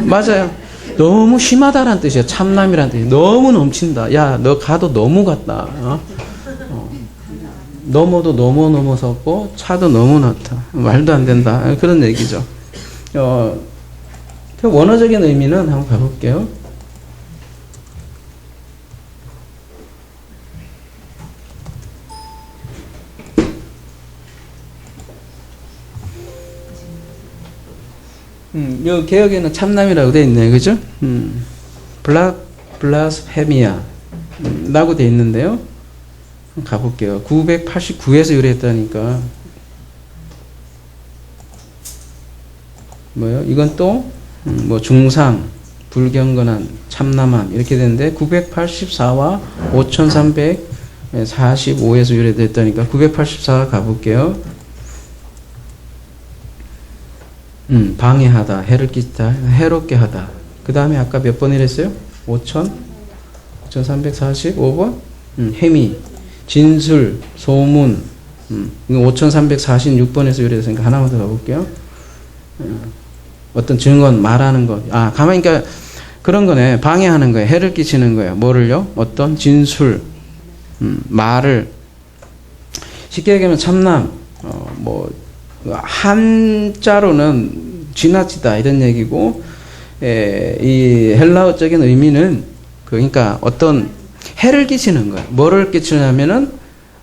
맞아요. 너무 심하다라는 뜻이에요. 참남이라는 뜻이. 너무 넘친다. 야, 너 가도 너무 갔다. 넘어도 넘어섰고 차도 너무 넣다. 말도 안 된다. 그런 얘기죠. 원어적인 의미는 한번 가볼게요. 요 개혁에는 참남이라고 되어 있네요. 그죠? 블라스페미아 라고 되어 있는데요. 가볼게요. 989에서 유래했다니까. 뭐요? 이건 또, 중상, 불경건한, 참남함, 이렇게 되는데, 984와 5345에서 유래됐다니까, 984 가볼게요. 방해하다, 해를 끼치다, 해롭게 하다. 그 다음에 아까 몇 번이랬어요? 5345번? 해미, 진술, 소문. 5346번에서 유래됐으니까 하나만 더 가볼게요. 어떤 증언, 말하는 것. 가만히, 그러니까 그런 거네. 방해하는 거예요. 해를 끼치는 거예요. 뭐를요? 어떤 진술, 말을. 쉽게 얘기하면 참남, 한자로는 지나치다 이런 얘기고, 이 헬라어적인 의미는 그러니까 어떤 해를 끼치는 거예요. 뭐를 끼치냐면은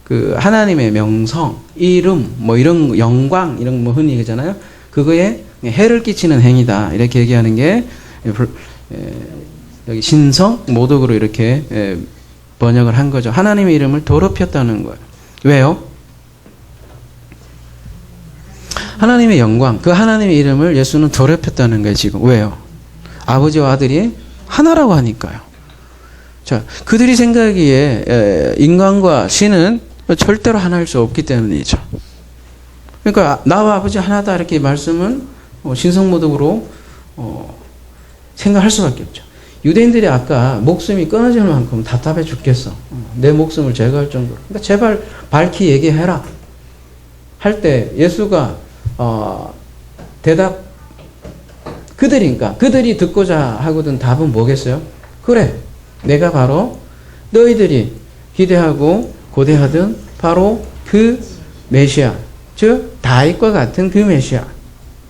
그 하나님의 명성, 이름, 이런 영광 이런 흔히 하잖아요. 그거에 해를 끼치는 행위다 이렇게 얘기하는 게 여기 신성 모독으로 이렇게 번역을 한 거죠. 하나님의 이름을 더럽혔다는 거예요. 왜요? 하나님의 영광, 그 하나님의 이름을 예수는 더럽혔다는 거예요, 지금. 왜요? 아버지와 아들이 하나라고 하니까요. 자, 그들이 생각하기에 인간과 신은 절대로 하나일 수 없기 때문이죠. 그러니까 나와 아버지 하나다 이렇게 말씀은 신성모독으로 생각할 수밖에 없죠. 유대인들이 아까 목숨이 끊어질 만큼 답답해 죽겠어. 내 목숨을 제거할 정도로. 그러니까 제발 밝히 얘기해라. 할 때 예수가 대답, 그들이 듣고자 하거든 답은 뭐겠어요? 그래, 내가 바로 너희들이 기대하고 고대하던 바로 그 메시아, 즉 다윗과 같은 그 메시아,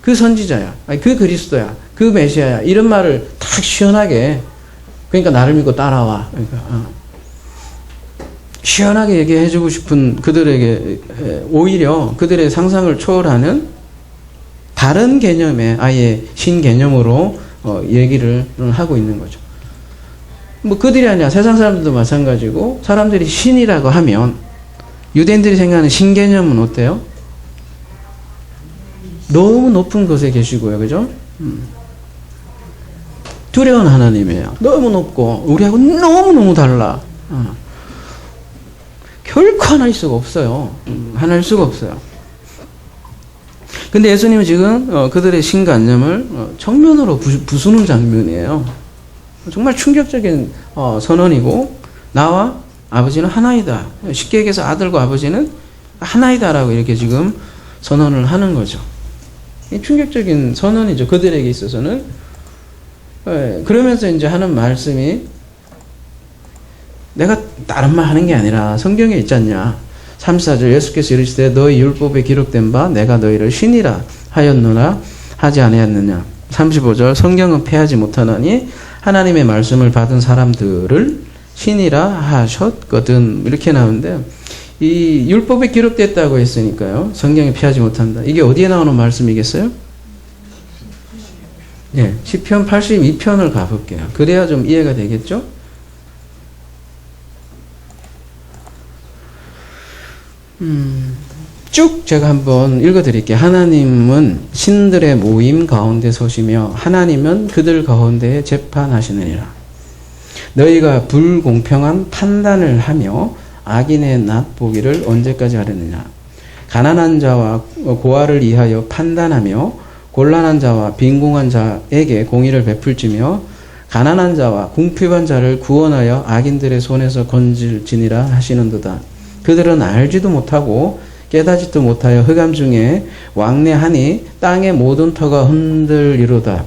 그 선지자야, 그 그리스도야, 그 메시아야, 이런 말을 딱 시원하게, 그러니까 나를 믿고 따라와. 그러니까 시원하게 얘기해주고 싶은 그들에게 오히려 그들의 상상을 초월하는 다른 개념의 아예 신개념으로 얘기를 하고 있는 거죠. 그들이 아니라 세상 사람들도 마찬가지고, 사람들이 신이라고 하면 유대인들이 생각하는 신개념은 어때요? 너무 높은 곳에 계시고요. 그죠? 두려운 하나님이에요. 너무 높고 우리하고 너무너무 달라. 결코 하나일 수가 없어요. 하나일 수가 없어요. 근데 예수님은 지금 그들의 신관념을 정면으로 부수는 장면이에요. 정말 충격적인 선언이고, 나와 아버지는 하나이다. 쉽게 얘기해서 아들과 아버지는 하나이다라고 이렇게 지금 선언을 하는 거죠. 충격적인 선언이죠. 그들에게 있어서는. 그러면서 이제 하는 말씀이, 내가 다른 말 하는 게 아니라 성경에 있지 않냐. 34절 예수께서 이르시되 너희 율법에 기록된 바 내가 너희를 신이라 하였노라 하지 아니하였느냐. 35절 성경은 패하지 못하나니 하나님의 말씀을 받은 사람들을 신이라 하셨거든. 이렇게 나오는데, 이 율법에 기록됐다고 했으니까요. 성경이 피하지 못한다. 이게 어디에 나오는 말씀이겠어요? 예, 시편 82편을 가볼게요. 그래야 좀 이해가 되겠죠? 쭉 제가 한번 읽어드릴게요. 하나님은 신들의 모임 가운데 서시며 하나님은 그들 가운데 재판하시느니라. 너희가 불공평한 판단을 하며 악인의 낯 보기를 언제까지 하려느냐. 가난한 자와 고아를 위하여 판단하며 곤란한 자와 빈궁한 자에게 공의를 베풀지며 가난한 자와 궁핍한 자를 구원하여 악인들의 손에서 건질지니라 하시는도다. 그들은 알지도 못하고 깨닫지도 못하여 흑암 중에 왕래하니 땅의 모든 터가 흔들리로다.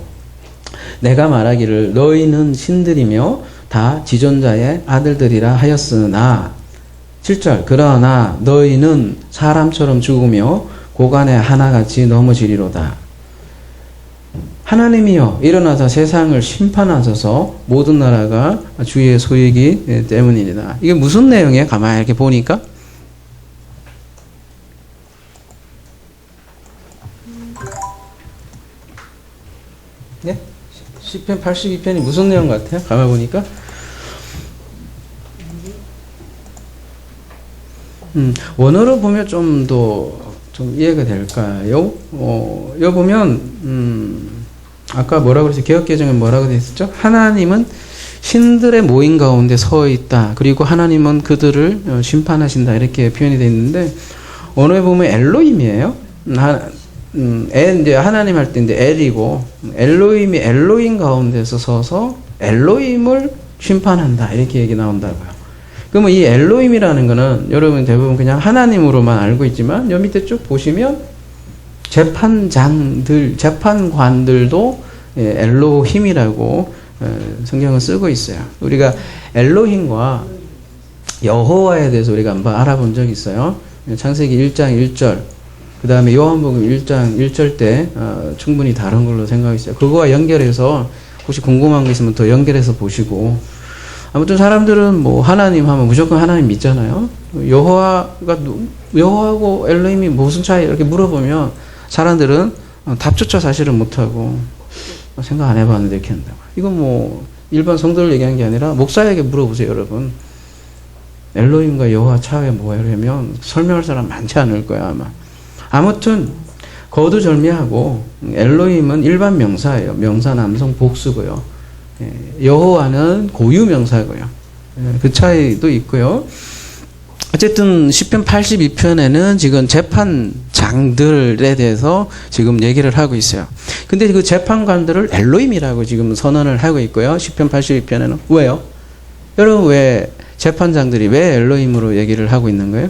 내가 말하기를 너희는 신들이며 다 지존자의 아들들이라 하였으나 7절 그러나 너희는 사람처럼 죽으며 고간에 하나같이 넘어지리로다. 하나님이여 일어나서 세상을 심판하소서. 모든 나라가 주의 소유이기 때문이다. 이게 무슨 내용이에요? 가만히 이렇게 보니까 네? 시편 82편이 무슨 내용 같아요? 가만히 보니까 원어로 보면 좀 더 좀 이해가 될까요? 여기 보면 아까 뭐라고 그랬어요? 개역개정에 뭐라고 되었죠? 하나님은 신들의 모임 가운데 서 있다. 그리고 하나님은 그들을 심판하신다. 이렇게 표현이 되어 있는데, 언어에 보면 엘로힘이에요. 이제 하나님 할 때 이제 엘이고, 엘로힘이 엘로힘 가운데서 서서 엘로힘을 심판한다. 이렇게 얘기 나온다고요. 그러면 이 엘로힘이라는 거는 여러분 대부분 그냥 하나님으로만 알고 있지만, 여 밑에 쭉 보시면 재판관들도 엘로힘이라고 성경을 쓰고 있어요. 우리가 엘로힘과 여호와에 대해서 우리가 한번 알아본 적이 있어요. 창세기 1장 1절, 그 다음에 요한복음 1장 1절 때 충분히 다른 걸로 생각했어요. 그거와 연결해서 혹시 궁금한 거 있으면 더 연결해서 보시고, 아무튼 사람들은 뭐 하나님 하면 무조건 하나님 믿잖아요. 여호와하고 엘로힘이 무슨 차이 이렇게 물어보면 사람들은 답조차 사실은 못하고 생각 안 해봤는데 이렇게 한다고. 이건 뭐 일반 성도를 얘기한 게 아니라 목사에게 물어보세요, 여러분. 엘로힘과 여호와 차이가 뭐예요? 이러면 설명할 사람 많지 않을 거야 아마. 아무튼 거두절미하고 엘로힘은 일반 명사예요. 명사 남성 복수고요. 여호와는 고유 명사고요. 그 차이도 있고요. 어쨌든 시편 82편에는 지금 재판장들에 대해서 지금 얘기를 하고 있어요. 근데 그 재판관들을 엘로힘이라고 지금 선언을 하고 있고요. 시편 82편에는 왜요? 여러분 왜 재판장들이 왜 엘로힘으로 얘기를 하고 있는 거예요?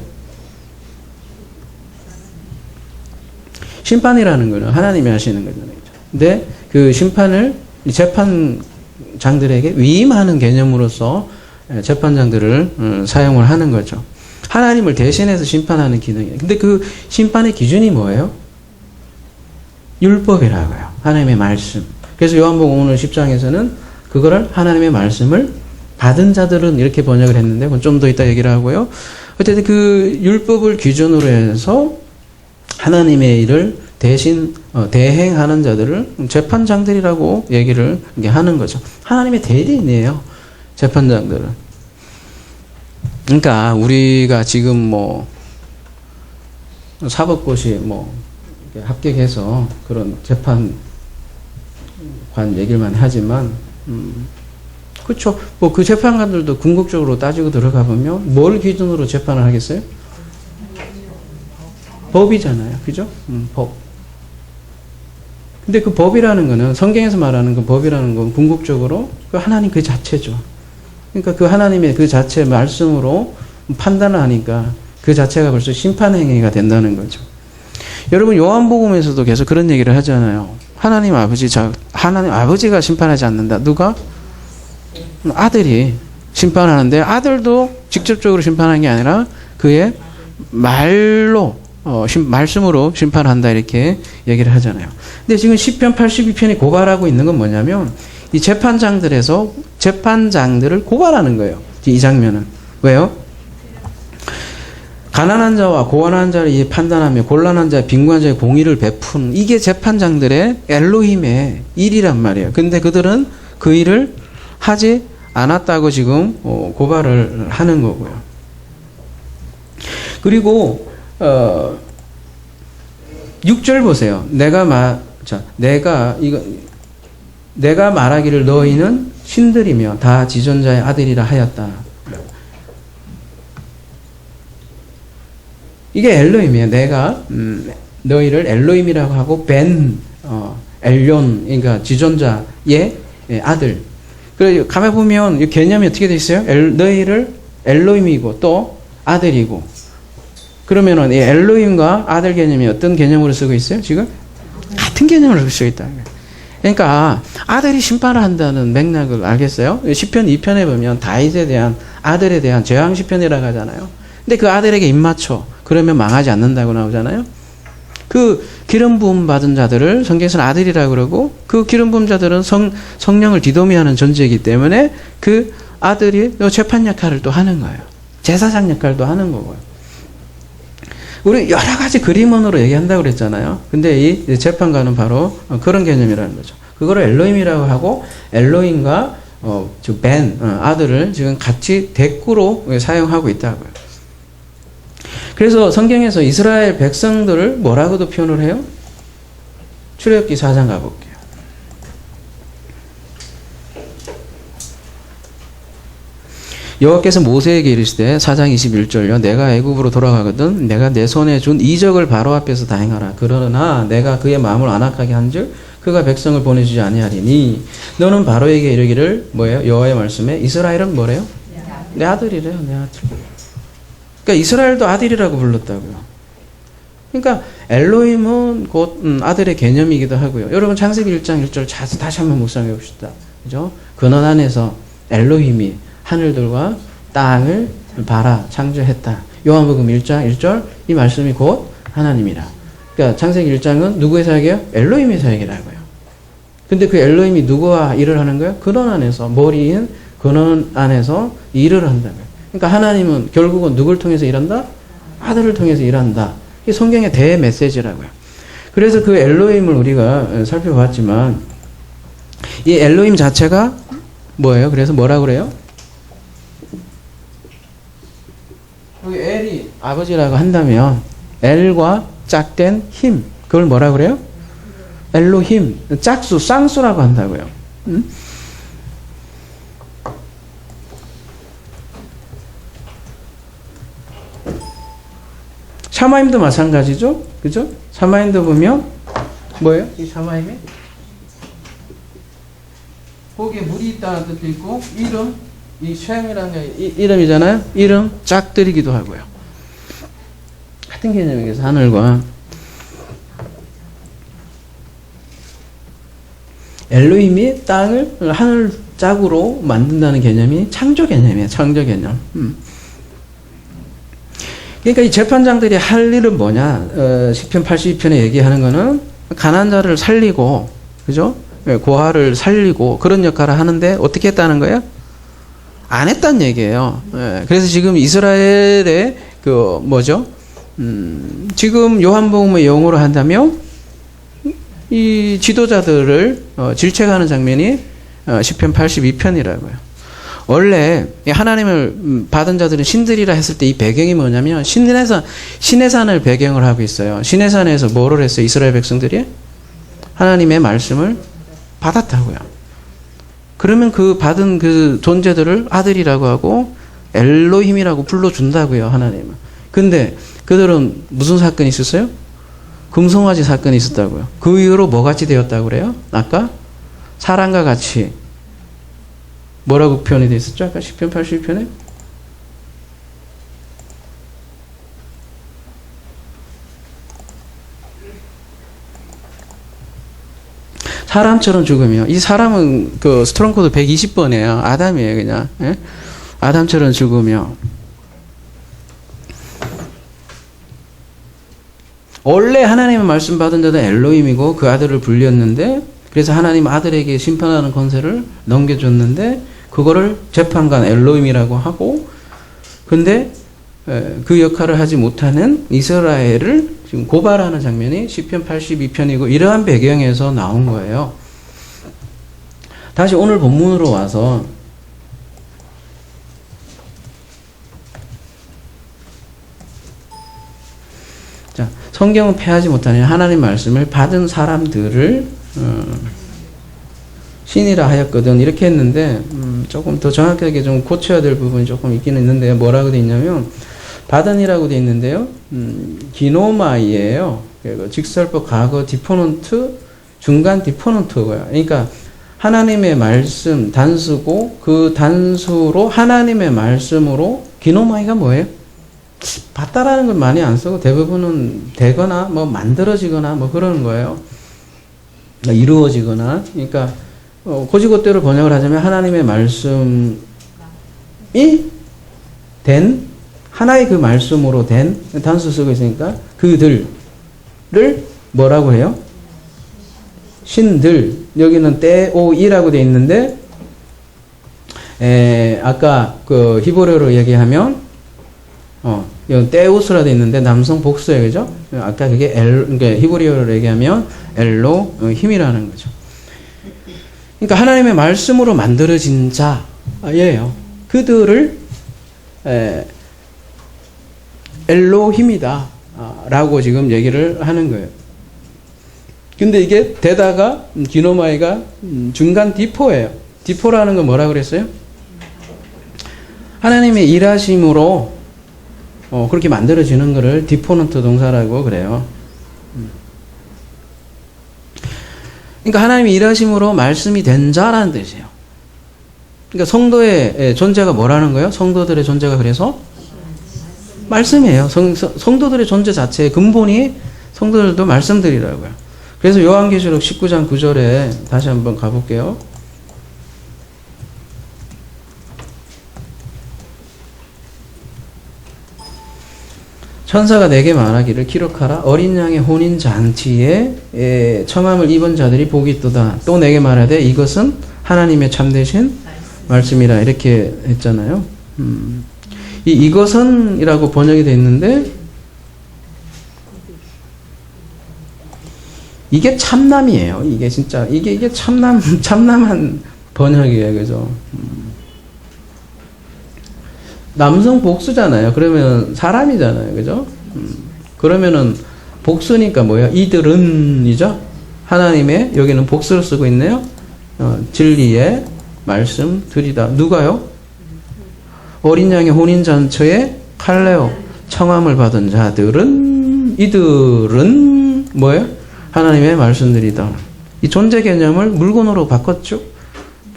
심판이라는 거는 하나님이 하시는 거잖아요. 근데 그 심판을 재판장들에게 위임하는 개념으로서 재판장들을 사용을 하는 거죠. 하나님을 대신해서 심판하는 기능이에요. 근데 그 심판의 기준이 뭐예요? 율법이라고요. 하나님의 말씀. 그래서 요한복음 오늘 10장에서는 그거를 하나님의 말씀을 받은 자들은 이렇게 번역을 했는데, 그건 좀 더 이따 얘기를 하고요. 어쨌든 그 율법을 기준으로 해서 하나님의 일을 대신 대행하는 자들을 재판장들이라고 얘기를 하는 거죠. 하나님의 대리인이에요, 재판장들은. 그러니까 우리가 지금 뭐 사법고시 뭐 합격해서 그런 재판관 얘기만 하지만 그렇죠. 뭐 그 재판관들도 궁극적으로 따지고 들어가 보면 뭘 기준으로 재판을 하겠어요? 법이잖아요, 그죠? 법. 근데 그 법이라는 거는 성경에서 말하는 그 법이라는 건 궁극적으로 그 하나님 그 자체죠. 그러니까 그 하나님의 그 자체 말씀으로 판단을 하니까 그 자체가 벌써 심판 행위가 된다는 거죠. 여러분 요한복음에서도 계속 그런 얘기를 하잖아요. 하나님 아버지가 심판하지 않는다. 누가? 아들이 심판하는데 아들도 직접적으로 심판하는 게 아니라 그의 말씀으로 심판한다 이렇게 얘기를 하잖아요. 근데 지금 시편 82편이 고발하고 있는 건 뭐냐면 이 재판장들을 고발하는 거예요. 이 장면은. 왜요? 가난한 자와 고난한 자를 판단하며 곤란한 자와 빈곤한 자의 공의를 베푸는 이게 재판장들의 엘로힘의 일이란 말이에요. 근데 그들은 그 일을 하지 않았다고 지금 고발을 하는 거고요. 그리고 6절 보세요. 내가 말하기를 너희는 신들이며 다 지존자의 아들이라 하였다. 이게 엘로힘이에요. 내가 너희를 엘로힘이라고 하고 엘론 그러니까 지존자의 아들. 그래서 가만 보면 이 개념이 어떻게 돼 있어요? 너희를 엘로힘이고 또 아들이고. 그러면은 이 엘로힘과 아들 개념이 어떤 개념으로 쓰고 있어요? 지금 같은 개념으로 쓰고 있다. 그러니까 아들이 심판을 한다는 맥락을 알겠어요? 시편 2편에 보면 다윗에 대한 아들에 대한 제왕 시편이라고 하잖아요. 근데 그 아들에게 입 맞춰 그러면 망하지 않는다고 나오잖아요. 그 기름 부음 받은 자들을 성경에서는 아들이라고 그러고 그 기름 부음 자들은 성령을 디도미하는 존재이기 때문에 그 아들이 재판 역할을 또 하는 거예요. 제사장 역할도 하는 거고요. 우리 여러 가지 그림원으로 얘기한다고 그랬잖아요. 근데 이 재판관은 바로 그런 개념이라는 거죠. 그거를 엘로힘이라고 하고 엘로힘과 아들을 지금 같이 대꾸로 사용하고 있다고요. 그래서 성경에서 이스라엘 백성들을 뭐라고도 표현을 해요? 출애굽기 4장 가볼게요. 여호와께서 모세에게 이르시되 4장 21절요. 내가 애굽으로 돌아가거든 내가 내 손에 준 이적을 바로 앞에서 다행하라. 그러나 내가 그의 마음을 안악하게 한즉 그가 백성을 보내주지 아니하리니 너는 바로에게 이르기를 뭐예요? 여호와의 말씀에 이스라엘은 뭐래요? 내 아들이래요. 내 아들. 그러니까 이스라엘도 아들이라고 불렀다고요. 그러니까 엘로힘은 곧 아들의 개념이기도 하고요. 여러분 창세기 1장 1절 다시 한번 묵상해 봅시다. 그죠? 근원 안에서 엘로힘이 하늘들과 땅을 발아 창조했다. 요한복음 1장 1절 이 말씀이 곧 하나님이라. 그러니까 창세기 1장은 누구의 사역이에요? 엘로힘의 사역이라고요. 근데 그 엘로힘이 누구와 일을 하는 거예요? 근원 안에서 머리인 근원 안에서 일을 한다고요. 그러니까 하나님은 결국은 누굴 통해서 일한다? 아들을 통해서 일한다. 이게 성경의 대메시지라고요. 그래서 그 엘로힘을 우리가 살펴봤지만 이 엘로힘 자체가 뭐예요? 그래서 뭐라고 그래요? 여기 엘이 아버지라고 한다면 엘과 짝된 힘 그걸 뭐라고 그래요? 엘로힘 짝수 쌍수라고 한다고요. 샤마임도 마찬가지죠? 그죠? 샤마임도 보면 뭐예요? 이 샤마임이 거기에 물이 있다는 뜻도 있고 이름 이 쉔이라는 게 이름이잖아요. 이름 짝들이기도 하고요. 같은 개념이겠어. 하늘과 엘로힘이 땅을 하늘 짝으로 만든다는 개념이 창조 개념이에요. 창조 개념. 그러니까 이 재판장들이 할 일은 뭐냐? 시편 82편에 얘기하는 거는 가난한 자를 살리고, 그죠? 고아를 살리고 그런 역할을 하는데 어떻게 했다는 거예요? 안 했다는 얘기예요. 그래서 지금 이스라엘의 그 뭐죠? 지금 요한복음의 용어로 한다면 이 지도자들을 질책하는 장면이 시편 82편이라고요. 원래 하나님을 받은 자들은 신들이라 했을 때 이 배경이 뭐냐면 신의 산을 배경을 하고 있어요. 신의 산에서 뭐를 했어요? 이스라엘 백성들이 하나님의 말씀을 받았다고요. 그러면 그 받은 그 존재들을 아들이라고 하고 엘로힘이라고 불러준다고요. 하나님은. 근데 그들은 무슨 사건이 있었어요? 금송아지 사건이 있었다고요. 그 이후로 뭐 같이 되었다고 그래요? 아까 사람과 같이 뭐라고 표현이 되어 있었죠? 아까 10편 82편에 사람처럼 죽으며, 이 사람은 그 스트롱코드 120번이에요. 아담이에요, 그냥. 예? 아담처럼 죽으며. 원래 하나님의 말씀 받은 자는 엘로힘이고 그 아들을 불렸는데, 그래서 하나님 아들에게 심판하는 권세를 넘겨줬는데, 그거를 재판관 엘로힘이라고 하고, 근데 그 역할을 하지 못하는 이스라엘을 지금 고발하는 장면이 시편 82편이고 이러한 배경에서 나온 거예요. 다시 오늘 본문으로 와서 자, 성경은 패하지 못하는 하나님 말씀을 받은 사람들을 신이라 하였거든 이렇게 했는데 조금 더 정확하게 좀 고쳐야 될 부분이 조금 있기는 있는데요. 뭐라고 되어 있냐면 받은이라고 되어 있는데요. 기노마이예요. 직설법 과거 디포넌트 중간 디포넌트고요. 그러니까 하나님의 말씀 단수고 그 단수로 하나님의 말씀으로 기노마이가 뭐예요? 받다라는 건 많이 안 쓰고 대부분은 되거나 뭐 만들어지거나 뭐 그러는 거예요. 이루어지거나. 그러니까 고지고대로 번역을 하자면 하나님의 말씀이 된 하나의 그 말씀으로 된 단수 쓰고 있으니까 그들을 뭐라고 해요? 신들. 여기는 떼오이라고 되어 있는데 아까 그 히브리어로 얘기하면 여기 떼우스라 되어 있는데 남성 복수예요. 그죠? 아까 그게 그러니까 히브리어로 얘기하면 엘로 힘이라는 거죠. 그러니까 하나님의 말씀으로 만들어진 자예요. 그들을 엘로힘이다 라고 지금 얘기를 하는 거예요. 근데 이게 되다가 기노마이가 중간 디포예요. 디포라는 건 뭐라 그랬어요? 하나님의 일하심으로 그렇게 만들어지는 거를 디포넌트 동사라고 그래요. 그러니까 하나님의 일하심으로 말씀이 된 자라는 뜻이에요. 그러니까 성도의 존재가 뭐라는 거예요? 성도들의 존재가 그래서 말씀이에요. 성도들의 존재 자체의 근본이 성도들도 말씀들이라고요. 그래서 요한계시록 19장 9절에 다시 한번 가볼게요. 천사가 내게 말하기를 기록하라. 어린 양의 혼인 잔치에 청함을 입은 자들이 복이 있도다. 또 내게 말하되 이것은 하나님의 참되신 말씀이라 이렇게 했잖아요. 이것은이라고 번역이 되어 있는데 이게 참남이에요. 이게 진짜 이게 참남한 번역이에요. 그죠? 남성 복수잖아요. 그러면 사람이잖아요. 그죠? 그러면은 복수니까 뭐야? 이들은이죠? 하나님의 여기는 복수를 쓰고 있네요. 진리의 말씀들이다. 누가요? 어린 양의 혼인잔치에 칼레오 청함을 받은 자들은 이들은 뭐예요? 하나님의 말씀들이다. 이 존재 개념을 물건으로 바꿨죠.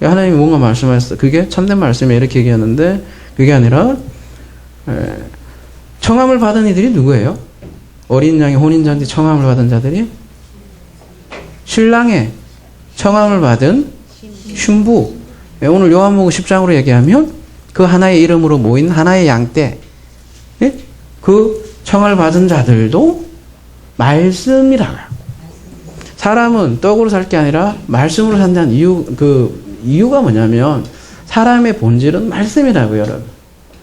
하나님이 뭔가 말씀하셨어. 그게 참된 말씀이에요. 이렇게 얘기하는데 그게 아니라 청함을 받은 이들이 누구예요? 어린 양의 혼인잔치 청함을 받은 자들이 신랑의 청함을 받은 신부. 오늘 요한복음 10장으로 얘기하면 그 하나의 이름으로 모인 하나의 양떼, 그 청함을 받은 자들도 말씀이라고요. 사람은 떡으로 살 게 아니라 말씀으로 산다는 이유가 뭐냐면 사람의 본질은 말씀이라고요, 여러분.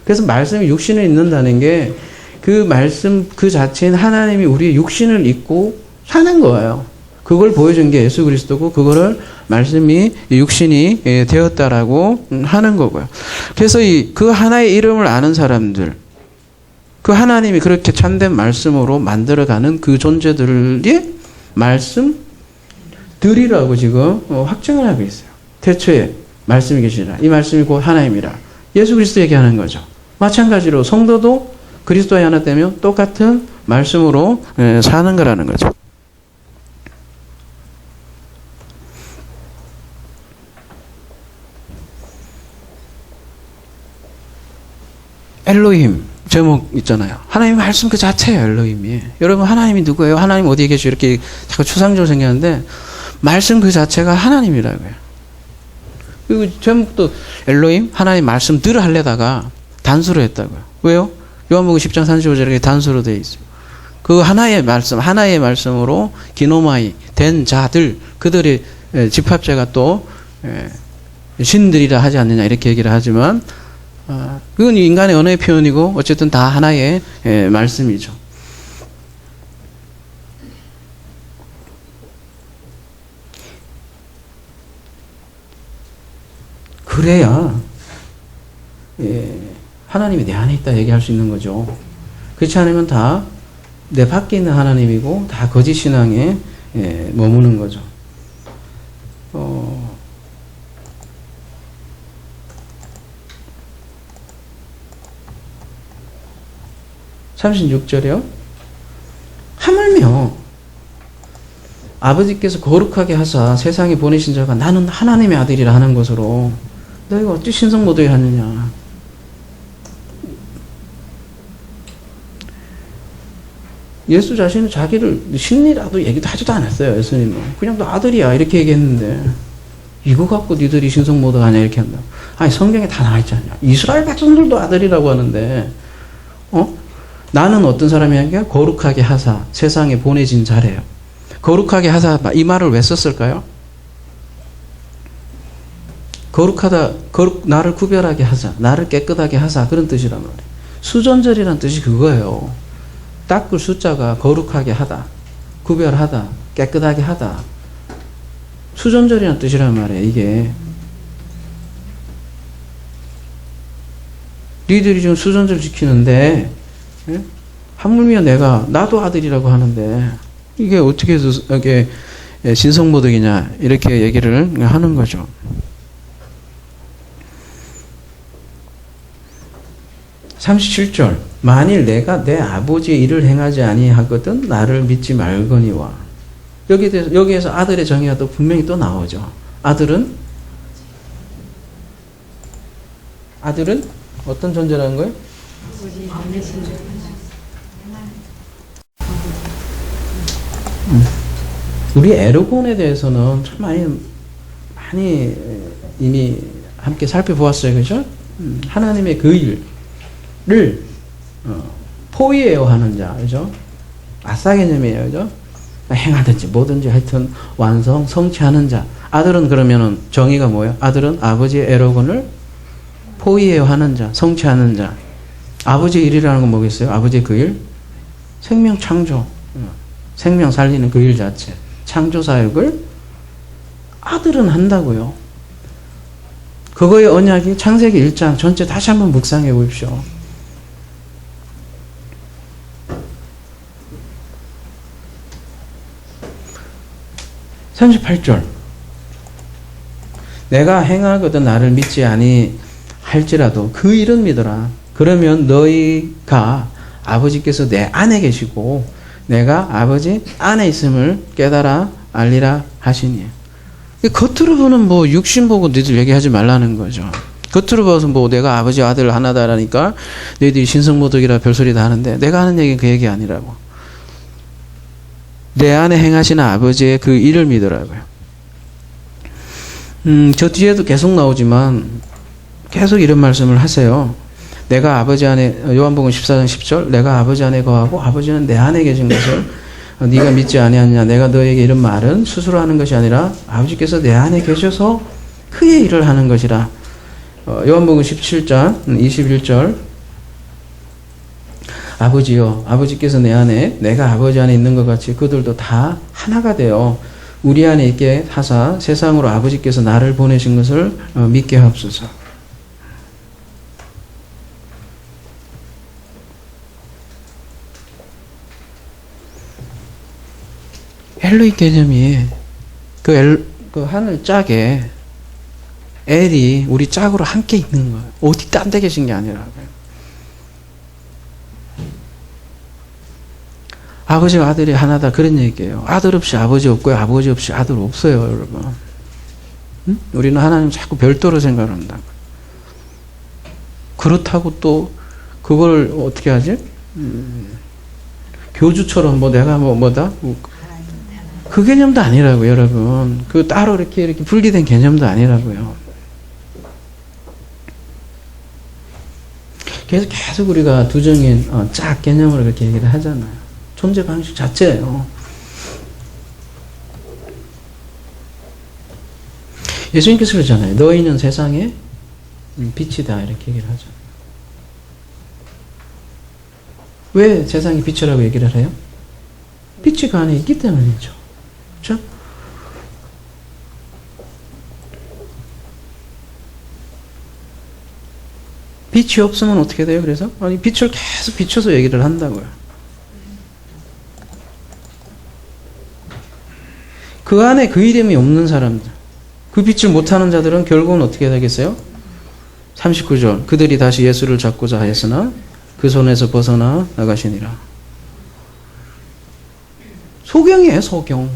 그래서 말씀이 육신을 입는다는 게 그 말씀 그 자체인 하나님이 우리의 육신을 입고 사는 거예요. 그걸 보여준 게 예수 그리스도고 그거를 말씀이 육신이 되었다라고 하는 거고요. 그래서 그 하나의 이름을 아는 사람들, 그 하나님이 그렇게 참된 말씀으로 만들어가는 그 존재들이 말씀들이라고 지금 확정을 하고 있어요. 태초에 말씀이 계시라. 이 말씀이 곧 하나님이라. 예수 그리스도 얘기하는 거죠. 마찬가지로 성도도 그리스도의 하나 되면 똑같은 말씀으로 사는 거라는 거죠. 엘로힘 제목 있잖아요. 하나님 말씀 그 자체예요. 엘로힘이. 여러분 하나님이 누구예요? 하나님 어디에 계시죠? 이렇게 자꾸 추상적으로 생겼는데 말씀 그 자체가 하나님이라고요. 그리고 제목도 엘로힘 하나님 말씀들을 하려다가 단수로 했다고요. 왜요? 요한복음 10장 35절에 이렇게 단수로 되어 있어요. 그 하나의 말씀으로 기노마이 된 자들 그들의 집합자가 또 신들이라 하지 않느냐 이렇게 얘기를 하지만 그건 인간의 언어의 표현이고 어쨌든 다 하나의 말씀이죠. 그래야 하나님이 내 안에 있다 얘기할 수 있는 거죠. 그렇지 않으면 다 내 밖에 있는 하나님이고 다 거짓 신앙에 머무는 거죠. 36절이요. 하물며 아버지께서 거룩하게 하사 세상에 보내신 자가 나는 하나님의 아들이라 하는 것으로 너희가 어찌 신성 모독에 하느냐. 예수 자신은 자기를 신이라도 얘기도 하지도 않았어요. 예수님은 그냥 너 아들이야 이렇게 얘기했는데 이거 갖고 니들이 신성 모독 하냐 이렇게 한다. 아니 성경에 다 나와 있지 않냐. 이스라엘 백성들도 아들이라고 하는데 나는 어떤 사람이야? 거룩하게 하사 세상에 보내진 자래요. 거룩하게 하사 이 말을 왜 썼을까요? 나를 구별하게 하사, 나를 깨끗하게 하사 그런 뜻이란 말이에요. 수전절이란 뜻이 그거예요. 닦을 숫자가 거룩하게 하다, 구별하다, 깨끗하게 하다. 수전절이란 뜻이란 말이에요. 이게 니들이 지금 수전절 지키는데 하물며 나도 아들이라고 하는데 이게 어떻게 해서 이게 신성모독이냐 이렇게 얘기를 하는 거죠. (37절) 만일 내가 내 아버지의 일을 행하지 아니하거든 나를 믿지 말거니와. 여기에서 아들의 정의가 또 분명히 또 나오죠. 아들은 어떤 존재라는 거예요? 우리 에르곤에 대해서는 참 많이 이미 함께 살펴보았어요. 그죠? 하나님의 그 일을 포위해요 하는 자. 그죠? 아싸 개념이에요. 그죠? 행하든지 뭐든지 하여튼 성취하는 자. 아들은 그러면은 정의가 뭐예요? 아들은 아버지의 에르곤을 포위해요 하는 자, 성취하는 자. 아버지의 일이라는 건 뭐겠어요? 아버지의 그 일? 생명 창조. 생명 살리는 그 일 자체. 창조 사역을 아들은 한다고요. 그거의 언약이 창세기 1장 전체 다시 한번 묵상해 보십시오. (38절) 내가 행하거든 나를 믿지 아니할지라도 그 일은 믿어라. 그러면 너희가 아버지께서 내 안에 계시고 내가 아버지 안에 있음을 깨달아 알리라 하시니. 겉으로 보는 뭐 육신 보고 너희들 얘기하지 말라는 거죠. 겉으로 봐서 뭐 내가 아버지 아들 하나다라니까 너희들이 신성모독이라 별소리 다 하는데 내가 하는 얘기는 그 얘기 아니라고. 내 안에 행하시는 아버지의 그 일을 믿으라고요. 저 뒤에도 계속 나오지만 계속 이런 말씀을 하세요. 내가 아버지 안에, 요한복음 14장 10절, 내가 아버지 안에 거하고 아버지는 내 안에 계신 것을 네가 믿지 아니하느냐. 내가 너에게 이런 말은 스스로 하는 것이 아니라 아버지께서 내 안에 계셔서 그의 일을 하는 것이라. 요한복음 17장 21절 아버지여 아버지께서 내 안에 내가 아버지 안에 있는 것 같이 그들도 다 하나가 되어 우리 안에 있게 하사 세상으로 아버지께서 나를 보내신 것을 믿게 하옵소서. 엘로이 개념이 그 하늘 짝에 엘이 우리 짝으로 함께 있는 거예요. 어디 딴 데 계신 게 아니라고요. 아버지와 아들이 하나다 그런 얘기예요. 아들 없이 아버지 없고요. 아버지 없이 아들 없어요. 여러분. 우리는 하나님 자꾸 별도로 생각을 한다고요. 그렇다고 또 그걸 어떻게 하지? 교주처럼 뭐 내가 뭐다? 그 개념도 아니라고, 여러분. 그 따로 이렇게 분리된 개념도 아니라고요. 그래서 계속 우리가 두정인 짝 개념으로 그렇게 얘기를 하잖아요. 존재 방식 자체예요. 예수님께서 그러잖아요. 너희는 세상의 빛이다, 이렇게 얘기를 하죠. 왜 세상의 빛이라고 얘기를 해요? 빛이 그 안에 있기 때문이죠. 그렇죠? 빛이 없으면 어떻게 돼요? 그래서 아니 빛을 계속 비춰서 얘기를 한다고요. 그 안에 그 이름이 없는 사람들, 그 빛을 못하는 자들은 결국은 어떻게 되겠어요? 39절 그들이 다시 예수를 잡고자 하였으나 그 손에서 벗어나 나가시니라. 소경이에요, 소경.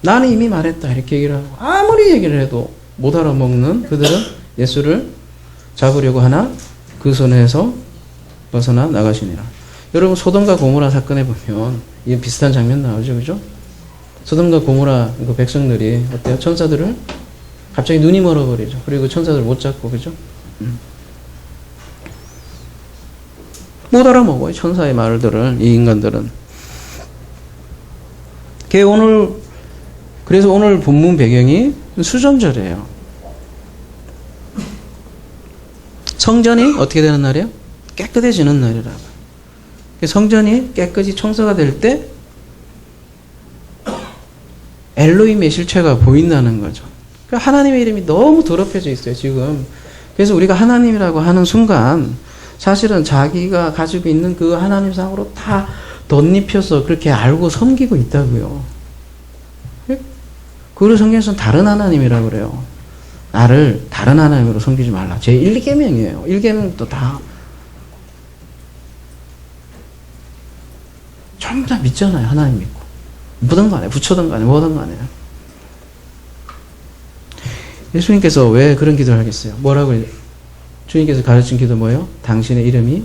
나는 이미 말했다, 이렇게 얘기를 하고 아무리 얘기를 해도 못 알아먹는 그들은 예수를 잡으려고 하나 그 손에서 벗어나 나가시니라. 여러분 소돔과 고모라 사건에 보면 이 비슷한 장면 나오죠, 그죠? 소돔과 고모라 그 백성들이 어때요? 천사들을 갑자기 눈이 멀어버리죠. 그리고 천사들 못 잡고, 그죠? 못 알아먹어요, 천사의 말들을, 이 인간들은. 그래서 오늘 본문 배경이 수전절이에요. 성전이 어떻게 되는 날이에요? 깨끗해지는 날이라고. 성전이 깨끗이 청소가 될 때 엘로힘의 실체가 보인다는 거죠. 하나님의 이름이 너무 더럽혀져 있어요, 지금. 그래서 우리가 하나님이라고 하는 순간 사실은 자기가 가지고 있는 그 하나님상으로 다 덧입혀서 그렇게 알고 섬기고 있다고요. 그걸 성경에서는 다른 하나님이라고 그래요. 나를 다른 하나님으로 섬기지 말라. 제 1계명이에요. 1계명도 다 전부 다 믿잖아요. 하나님 믿고. 뭐든 간에, 부처든 간에, 뭐든 간에. 예수님께서 왜 그런 기도를 하겠어요? 뭐라고 주님께서 가르친 기도 뭐예요? 당신의 이름이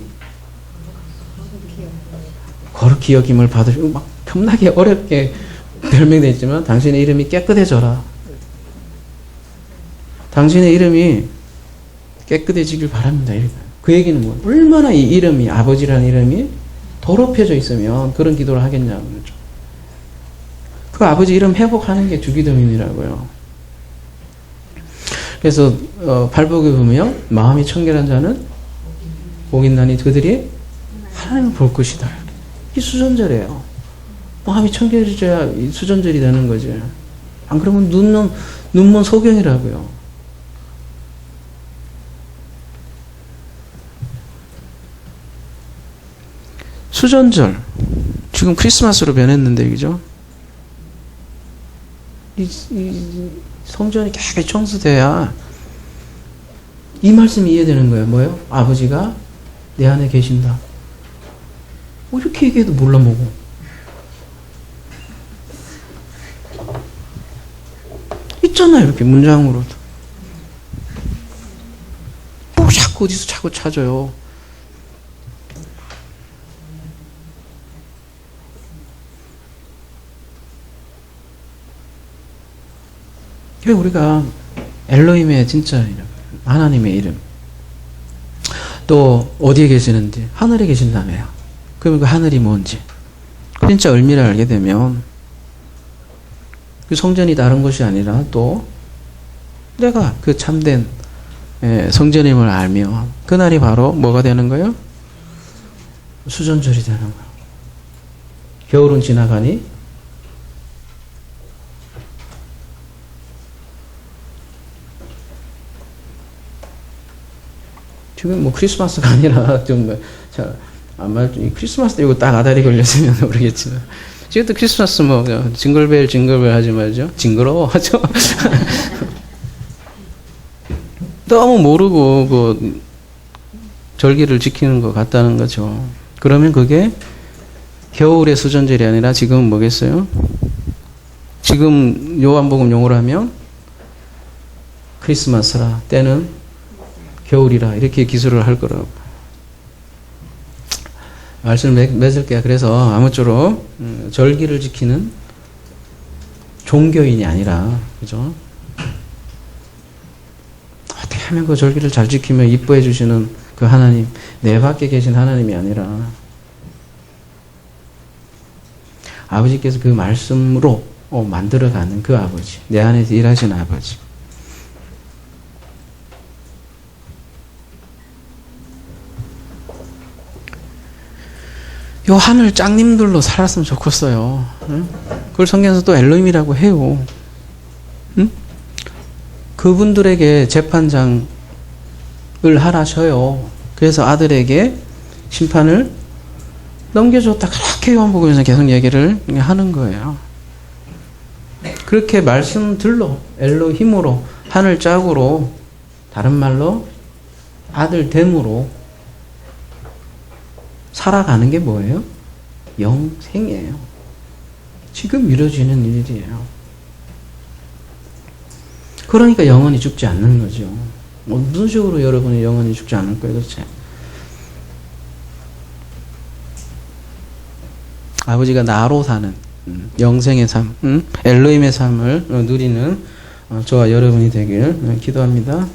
거룩히 여김을 받으시고 막 겁나게 어렵게 별명되어 있지만 당신의 이름이 깨끗해져라. 당신의 이름이 깨끗해지길 바랍니다. 그 얘기는 뭐 얼마나 이 이름이 아버지라는 이름이 더럽혀져 있으면 그런 기도를 하겠냐고 그러죠. 그 아버지 이름 회복하는 게 주기도문이라고요. 그래서 발복에 보면 마음이 청결한 자는 복 있나니 그들이 하나님을 볼 것이다. 이 수전절이에요. 마음이 청결해져야 이 수전절이 되는 거지. 안 그러면 눈먼 소경이라고요. 수전절 지금 크리스마스로 변했는데 그죠? 이 성전이 깨끗이 청소돼야 이 말씀이 이해되는 거예요. 뭐예요? 아버지가 내 안에 계신다. 이렇게 얘기해도 몰라 먹어. 있잖아요. 이렇게 문장으로도. 뭐 자꾸 어디서 자꾸 찾아요. 우리가 엘로힘의 진짜 이름, 하나님의 이름, 또 어디에 계시는지, 하늘에 계신다며요. 그러면 그 하늘이 뭔지, 진짜 의미를 알게 되면 그 성전이 다른 것이 아니라 또 내가 그 참된 성전임을 알면 그날이 바로 뭐가 되는 거예요? 수전절이 되는 거예요. 겨울은 지나가니 지금 뭐 크리스마스가 아니라 좀 잘 크리스마스 때 이거 딱 아다리 걸렸으면 모르겠지만 지금도 크리스마스 뭐 징글벨 하지 말죠. 징그러워하죠. 너무 모르고 그 절기를 지키는 것 같다는 거죠. 그러면 그게 겨울의 수전절이 아니라 지금은 뭐겠어요? 지금 요한복음 용어로 하면 크리스마스라. 때는 겨울이라 이렇게 기술을 할 거라고. 말씀을 맺을게요. 그래서 아무쪼록 절기를 지키는 종교인이 아니라, 그죠? 어떻게 하면 그 절기를 잘 지키며 이뻐해 주시는 그 하나님, 내 밖에 계신 하나님이 아니라 아버지께서 그 말씀으로 만들어가는 그 아버지, 내 안에서 일하시는 아버지. 요 하늘 짱님들로 살았으면 좋겠어요. 응? 그걸 성경에서 또 엘로힘이라고 해요. 응? 그분들에게 재판장을 하라셔요. 그래서 아들에게 심판을 넘겨줬다. 그렇게 요한복음에서 계속 얘기를 하는 거예요. 그렇게 말씀들로, 엘로힘으로, 하늘 짝으로, 다른 말로 아들됨으로 살아가는 게 뭐예요? 영생이에요. 지금 이루어지는 일이에요. 그러니까 영원히 죽지 않는 거죠. 무슨 식으로 여러분이 영원히 죽지 않을 거예요, 도대체? 아버지가 나로 사는 영생의 삶, 엘로힘의 삶을 누리는 저와 여러분이 되길 기도합니다.